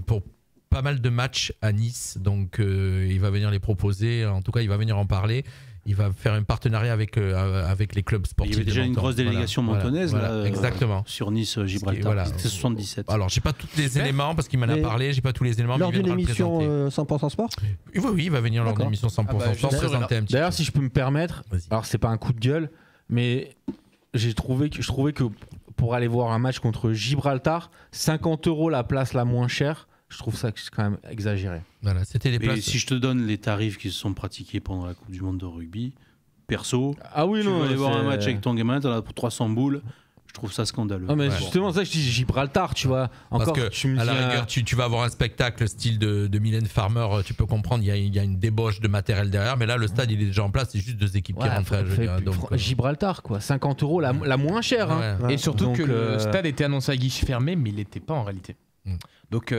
pour pas mal de matchs à Nice. Donc il va venir les proposer, en tout cas il va venir en parler. Il va faire un partenariat avec les clubs sportifs. Il y avait déjà une grosse délégation mentonnaise là, exactement. Sur Nice-Gibraltar. C'était 77. Alors, j'ai pas tous les éléments parce qu'il m'en a parlé. J'ai pas tous les éléments. Lors d'une émission 100% sport. Oui, il va venir lors d'une émission 100% sport présenter un petit. D'ailleurs, si je peux me permettre, alors c'est pas un coup de gueule, mais je trouvais que pour aller voir un match contre Gibraltar, 50 € la place la moins chère. Je trouve ça quand même exagéré. Voilà, c'était les places. Et si je te donne les tarifs qui se sont pratiqués pendant la Coupe du Monde de rugby, perso, tu veux aller voir un match avec ton gamin, t'en as pour 300 boules. Je trouve ça scandaleux. Non, mais justement, ça, je dis Gibraltar, tu vois. Encore, parce que, à la rigueur, tu vas avoir un spectacle style de Mylène Farmer, tu peux comprendre, il y a une débauche de matériel derrière, mais là, le stade, il est déjà en place, c'est juste 2 équipes qui rentrent. Gibraltar, quoi. 50 € la moins chère. Hein. Et surtout que le stade était annoncé à guichet fermé, mais il n'était pas en réalité. Donc,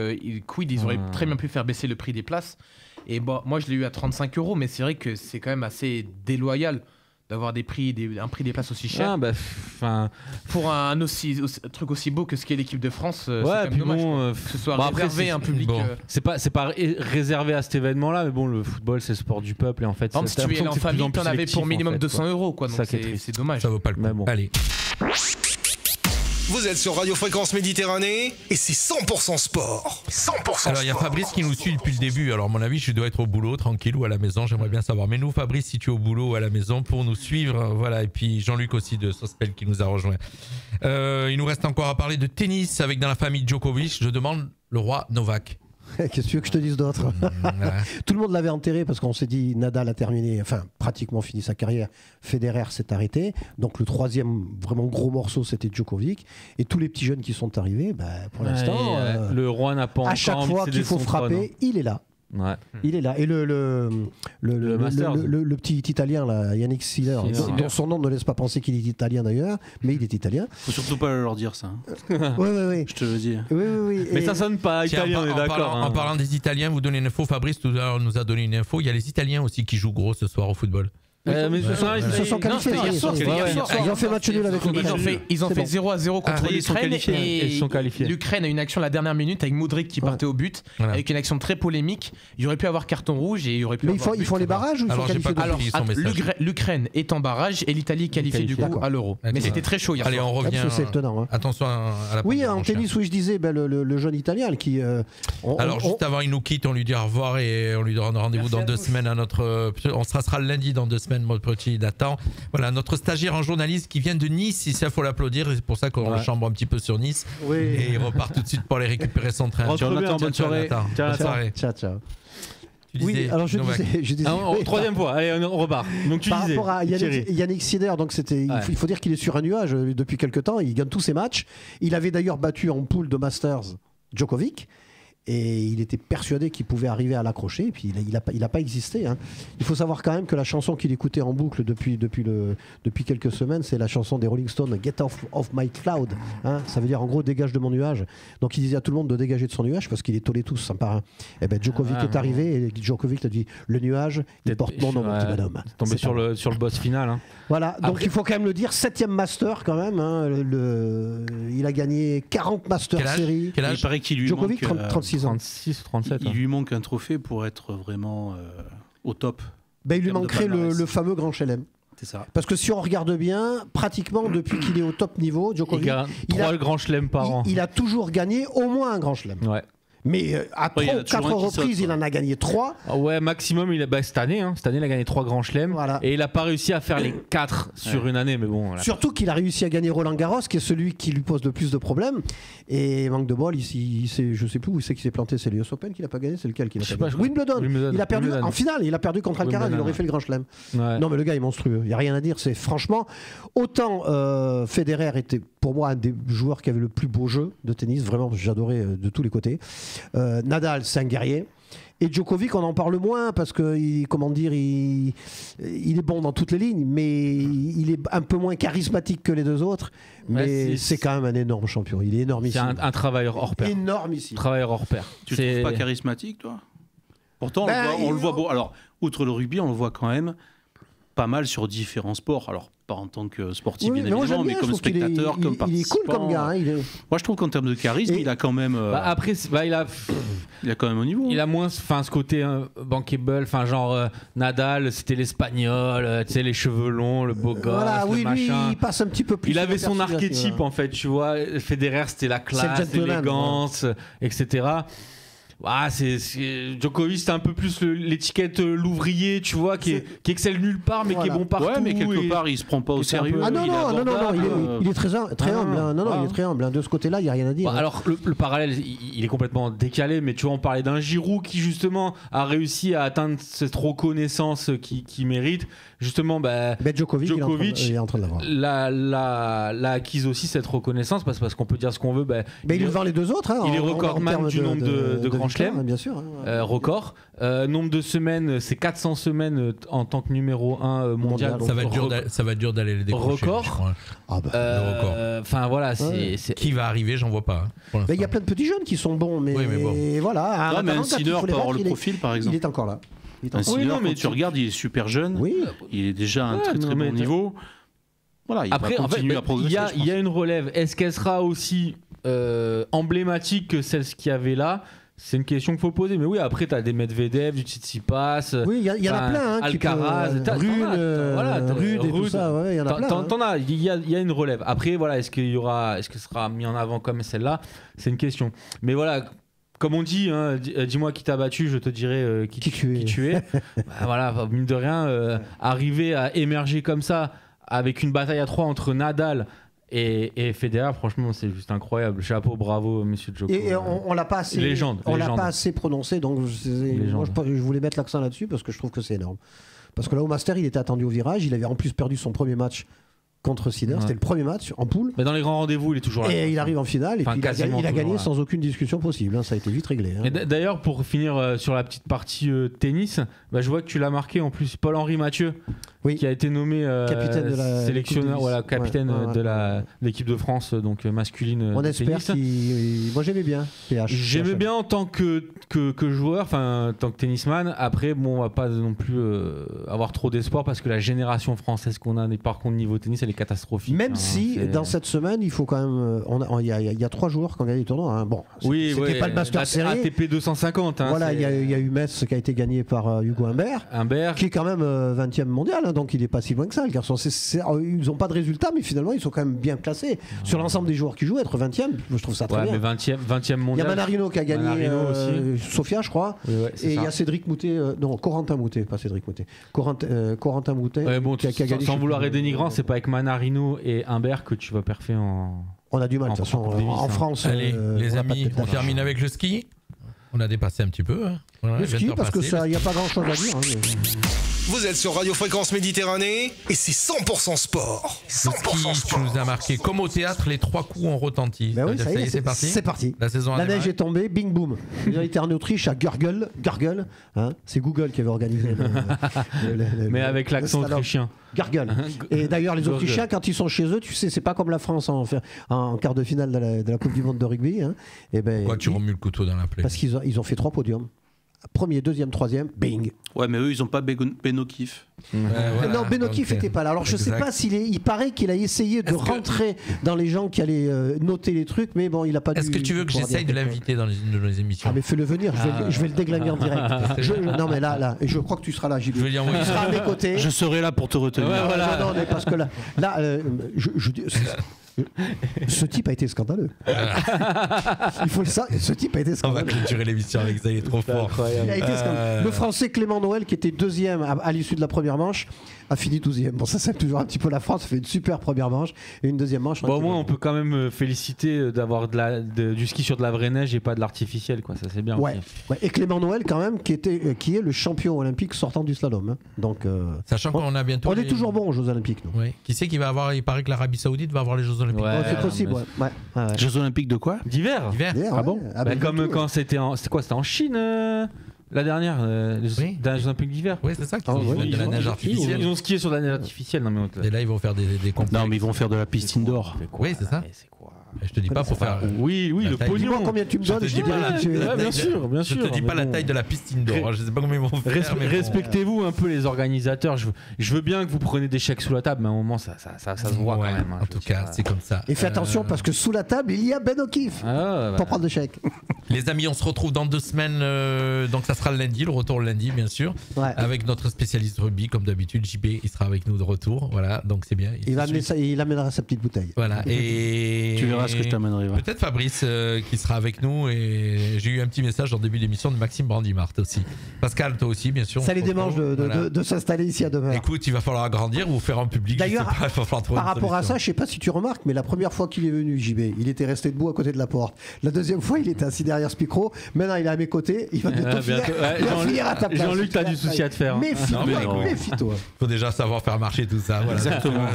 Quid, ils auraient très bien pu faire baisser le prix des places. Et bon, moi, je l'ai eu à 35 €, mais c'est vrai que c'est quand même assez déloyal d'avoir un prix des places aussi cher. Pour un truc aussi beau que ce qu'est l'équipe de France, c'est quand même dommage que ce soit réservé à un public. C'est pas réservé à cet événement-là, mais bon, le football, c'est le sport du peuple, et en fait, si tu es en famille, t'en avais pour minimum 200 €, quoi. Donc c'est dommage. Ça vaut pas le coup. Allez. Vous êtes sur Radio Fréquence Méditerranée et c'est 100% sport. 100% Alors il y a Fabrice qui nous suit depuis le début. Alors à mon avis, je dois être au boulot, tranquille ou à la maison. J'aimerais bien savoir. Mais nous, Fabrice, si tu es au boulot ou à la maison pour nous suivre, voilà. Et puis Jean-Luc aussi de Sospel qui nous a rejoint. Il nous reste encore à parler de tennis avec dans la famille Djokovic. Je demande le roi Novak. Qu'est-ce que tu veux que je te dise d'autre? Tout le monde l'avait enterré parce qu'on s'est dit Nadal a terminé, enfin pratiquement fini sa carrière, Federer s'est arrêté, donc le troisième vraiment gros morceau c'était Djokovic, et tous les petits jeunes qui sont arrivés, pour l'instant le roi n'a pas encore à chaque fois qu'il faut frapper, il est là. Ouais. Il est là. Et le petit italien là, Yannick Sinner, dont son nom ne laisse pas penser qu'il est italien d'ailleurs, mais il est italien. Faut surtout pas leur dire ça. Oui. Je te le dis. Oui. Mais ça sonne pas italien, on est d'accord. En parlant des Italiens, vous donnez une info. Fabrice tout à l'heure nous a donné une info. Il y a les Italiens aussi qui jouent gros ce soir au football. Mais ils se sont qualifiés. Ils ont fait match nul avec l'Ukraine. Ils ont fait 0-0 contre l'Ukraine. Et ils sont qualifiés. L'Ukraine a une action à la dernière minute avec Modric qui partait au but, avec une action très polémique. Il y aurait pu avoir carton rouge et il y aurait pu. Mais ils font les barrages ou ils sont qualifiés? Alors l'Ukraine est en barrage et l'Italie qualifiée du coup à l'Euro. Mais c'était très chaud hier. Allez, on revient. Attention à la. Oui, en tennis, oui, je disais le jeune Italien qui. Alors juste avant, il nous quitte, on lui dit au revoir et on lui donne rendez-vous dans 2 semaines à notre. On sera le lundi dans 2 semaines, mon petit. Voilà, notre stagiaire en journaliste qui vient de Nice, il faut l'applaudir, c'est pour ça qu'on le chambre un petit peu sur Nice. Oui. Et il repart tout de suite pour aller récupérer son train. Bonne soirée. Ciao. Oui, alors je disais troisième fois, allez, on repart. Donc tu par disais, rapport à Yannick Sinner, donc il faut dire qu'il est sur un nuage depuis quelques temps, il gagne tous ses matchs. Il avait d'ailleurs battu en poule de Masters Djokovic. Et il était persuadé qu'il pouvait arriver à l'accrocher, et puis il n'a pas existé. Hein. Il faut savoir quand même que la chanson qu'il écoutait en boucle depuis quelques semaines, c'est la chanson des Rolling Stones, Get Off My Cloud. Hein. Ça veut dire en gros, dégage de mon nuage. Donc il disait à tout le monde de dégager de son nuage, parce qu'il est tollé tous, un par un. Et ben Djokovic est arrivé, et Djokovic a dit, le nuage, il porte mon nom, mon petit bonhomme. Tombé sur le boss final. Hein. Voilà, donc il faut quand même le dire, 7e Master quand même. Hein. Il a gagné 40 Master Series. Quel âge? Il paraît qu'il lui Djokovic, manque 36 ans. 36 ou 37. Il lui manque un trophée pour être vraiment au top. Il lui manquerait le fameux Grand Chelem. C'est ça. Parce que si on regarde bien, pratiquement depuis qu'il est au top niveau, Djokovic, il a 3 Grands Chelems par an. Il a toujours gagné au moins un Grand Chelem. Ouais. Mais à 3 ou 4 reprises, il en a gagné 3. Ouais, maximum, cette année, il a gagné 3 Grands Chelems. Voilà. Et il n'a pas réussi à faire les 4 sur une année. Mais bon, surtout qu'il a réussi à gagner Roland Garros, qui est celui qui lui pose le plus de problèmes. Et manque de bol, je sais plus où c'est qu'il s'est planté. C'est l'US Open qu'il n'a pas gagné. C'est lequel qu'il a pas gagné? Wimbledon. Il a perdu en finale. Il a perdu contre Alcaraz. Il aurait fait le Grand Chelem. Ouais. Non, mais le gars est monstrueux. Il n'y a rien à dire. C'est franchement, autant Federer était pour moi un des joueurs qui avait le plus beau jeu de tennis. Vraiment, j'adorais de tous les côtés. Nadal, c'est un guerrier. Et Djokovic, on en parle moins parce que, il est bon dans toutes les lignes, mais il est un peu moins charismatique que les deux autres. Mais c'est quand même un énorme champion. Il est énormissime. C'est un travailleur hors pair. Énormissime. Travailleur hors pair. Tu ne trouves pas charismatique, toi? Pourtant, on le voit beau. Alors, outre le rugby, on le voit quand même pas mal sur différents sports. Alors, pas en tant que sportif, bien évidemment, mais comme spectateur, comme participant. Il est cool comme gars. Hein, Moi, je trouve qu'en termes de charisme, il a quand même. Après, il a quand même au niveau. Il a moins ce côté bankable, genre Nadal, c'était l'espagnol, tu sais, les cheveux longs, le beau gosse, le machin. Lui, il passe un petit peu plus. Il avait son archétype, en fait, tu vois. Federer, c'était la classe, l'élégance, etc. Djokovic, c'est un peu plus l'étiquette l'ouvrier, tu vois, qui excelle nulle part, mais qui est bon partout. Ouais, mais quelque part, il se prend pas au sérieux. Ah non, il est très humble. Il est très humble. De ce côté-là, il n'y a rien à dire. Alors, le parallèle, il est complètement décalé, mais tu vois, on parlait d'un Giroud qui, justement, a réussi à atteindre cette reconnaissance qu'il mérite. Justement, Djokovic il est en train de l'avoir. L'a acquise aussi cette reconnaissance parce qu'on peut dire ce qu'on veut. Il est devant les deux autres. Il est recordman du nombre de grands chelems. Bien sûr. Record. Nombre de semaines, c'est 400 semaines en tant que numéro 1 mondial. Ça va être dur d'aller les décrocher. Record. Le record. Enfin voilà, qui va arriver, j'en vois pas. Il y a plein de petits jeunes qui sont bons, mais voilà. Mais un Sinner, par rapport au profil, par exemple. Il est encore là. Mais tu regardes, il est super jeune. Oui. Il est déjà à un très bon niveau. Voilà, il va continuer à progresser. Il y a une relève. Est-ce qu'elle sera aussi emblématique que celle qu'il y avait là? C'est une question qu'il faut poser. Mais oui, après, tu as des Medvedev, du Tsitsipas. Oui, il y en a plein. Alcaraz, Rude et tout ça. Il y en a plein. Il y a une relève. Après, voilà, est-ce que ce sera mis en avant comme celle-là? C'est une question. Mais voilà. Comme on dit, dis-moi qui t'a battu, je te dirai qui tu es. Voilà, mine de rien, arriver à émerger comme ça, avec une bataille à 3 entre Nadal et Federer, franchement, c'est juste incroyable. Chapeau, bravo, monsieur Djokovic. Et on l'a pas assez, l'a pas assez prononcé, donc moi, je voulais mettre l'accent là-dessus parce que je trouve que c'est énorme. Parce que là, au Master, il était attendu au virage, il avait en plus perdu son premier match contre Sinner, c'était le premier match en poule. Mais dans les grands rendez-vous, il est toujours là. Et il arrive en finale, et puis il a gagné sans aucune discussion possible. Ça a été vite réglé. Et d'ailleurs, pour finir sur la petite partie tennis, je vois que tu l'as marqué en plus, Paul-Henri Mathieu, qui a été nommé capitaine de la sélectionneur, capitaine de l'équipe de France, donc masculine. On espère qu'il. Moi, j'aimais bien PH. J'aimais bien en tant que joueur, enfin en tant que tennisman. Après, on va pas non plus avoir trop d'espoir parce que la génération française qu'on a, par contre niveau tennis, elle est catastrophique. Même si dans cette semaine, il faut quand même. Il y a 3 joueurs qui ont gagné le tournoi. Bon, c'était pas le Master Series. ATP 250. Voilà, il y a eu Metz qui a été gagné par Hugo Humbert, qui est quand même 20e mondial, donc il n'est pas si loin que ça, le garçon. Ils n'ont pas de résultats, mais finalement, ils sont quand même bien classés. Sur l'ensemble des joueurs qui jouent, être 20e, je trouve ça très bien. Mais 20e mondial. Il y a Manarino qui a gagné Sofia, je crois. Et il y a Cédric Moutet, Corentin Moutet, pas Cédric Moutet. Corentin Moutet qui a gagné. Sans vouloir être dénigrant, c'est pas avec Manarino et Humbert que tu vas perfer en. On a du mal, de toute façon, en France. Allez, les amis, on termine avec le ski. On a dépassé un petit peu. Voilà, le ski, parce qu'il n'y a pas grand-chose à dire. Vous êtes sur Radio Fréquence Méditerranée et c'est 100% sport. 100% sport. Tu nous as marqué comme au théâtre, les 3 coups ont retenti. Ben oui, ça y est, c'est parti. C'est parti. La neige est tombée, bing boum. Il était en Autriche à Gurgel. C'est Google qui avait organisé. Mais avec l'accent autrichien. Gurgel. Et d'ailleurs, les Autrichiens, quand ils sont chez eux, tu sais, c'est pas comme la France en quart de finale de la Coupe du Monde de rugby. Pourquoi tu remues le couteau dans la plaie? Parce qu'ils ont fait 3 podiums. Premier, deuxième, troisième, bing. Ouais, mais eux, ils n'ont pas Benokif. Non, Benokif n'était pas là. Alors, je sais pas il paraît qu'il a essayé de rentrer dans les gens qui allaient noter les trucs, mais bon, il n'a pas dû. Est-ce que tu veux que j'essaye de l'inviter dans nos émissions? Ah, mais fais-le venir, je vais le déglinguer en direct. Non, mais là, je crois que tu seras là, JB. Tu seras à mes côtés. Je serai là pour te retenir. Non, mais parce que là, ce type a été scandaleux. Il faut le savoir. Ce type a été scandaleux. On va clôturer l'émission avec ça, il est trop fort. Il a été scandaleux. Le Français Clément Noël, qui était 2e à l'issue de la première manche, a fini 12e. Bon, ça, c'est toujours un petit peu la France. Fait une super première manche et une deuxième manche. Bon, au moins, on peut quand même féliciter d'avoir du ski sur de la vraie neige et pas de l'artificiel, quoi. Ça, c'est bien. Ouais. Et Clément Noël, quand même, qui est le champion olympique sortant du slalom. Donc, sachant qu'on a bientôt. On est toujours bon aux Jeux Olympiques, nous. Oui. Qui c'est qui va avoir? Il paraît que l'Arabie Saoudite va avoir les Jeux Olympiques. C'est possible. Jeux Olympiques de quoi? D'hiver. Ah bon? Comme quand c'était en Chine. La dernière, les Jeux Olympiques d'hiver. Oui, c'est ça. De la neige artificielle. Ils ont skié sur de la neige artificielle. Non, mais et là, ils vont faire des compétitions. Non, mais ils vont faire de la piste indoor. Oui, c'est ça. Je te dis pas pour faire. Oui, le pognon. Dis-moi combien tu me donnes. Bien sûr. Je te dis pas la taille de la piste indoor. Je sais pas combien ils vont faire. Respectez-vous un peu les organisateurs. Je veux bien que vous preniez des chèques sous la table, mais à un moment ça se voit quand même. En tout cas, c'est comme ça. Et fais attention parce que sous la table il y a Ben O'Keefe pour prendre des chèques. Les amis, on se retrouve dans 2 semaines. Donc ça sera le lundi, le retour le lundi bien sûr, avec notre spécialiste rugby comme d'habitude. JB, il sera avec nous de retour. Voilà, donc c'est bien. Il amènera sa petite bouteille. Voilà. Et tu verras verras ce que je t'amènerai. Ouais. Peut-être Fabrice qui sera avec nous. Et j'ai eu un petit message en début d'émission de Maxime Brandimart aussi. Pascal, toi aussi, bien sûr. Ça les démange de s'installer ici à demeure. Écoute, il va falloir agrandir ou faire en public. D'ailleurs, par rapport à ça, je sais pas si tu remarques, mais la première fois qu'il est venu, JB, il était resté debout à côté de la porte. La deuxième fois, il était assis derrière ce micro. Maintenant, il est à mes côtés. Il va bientôt finir à ta place. Jean-Luc, t'as du souci à te faire. Méfie-toi. Il faut déjà savoir faire marcher tout ça. Voilà, exactement.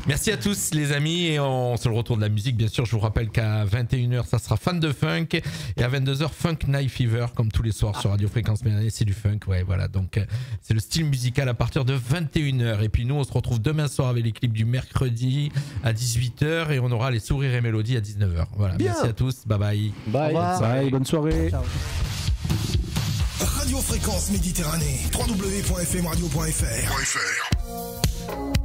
Merci à tous, les amis. Et on se le retour de la musique. Bien sûr, je vous rappelle qu'à 21h, ça sera Fan de Funk. Et à 22h, Funk Night Fever, comme tous les soirs sur Radio Fréquence Méridien. C'est du funk. Ouais, voilà. Donc, c'est le style musical à partir de 21h. Et puis, nous, on se retrouve demain soir avec les clips du mercredi à 18h. Et on aura les sourires et mélodies à 19h. Voilà. Bien. Merci à tous. Bye bye. Bye. Bonne soirée. Ciao. Radio Fréquence Méditerranée. www.fmradio.fr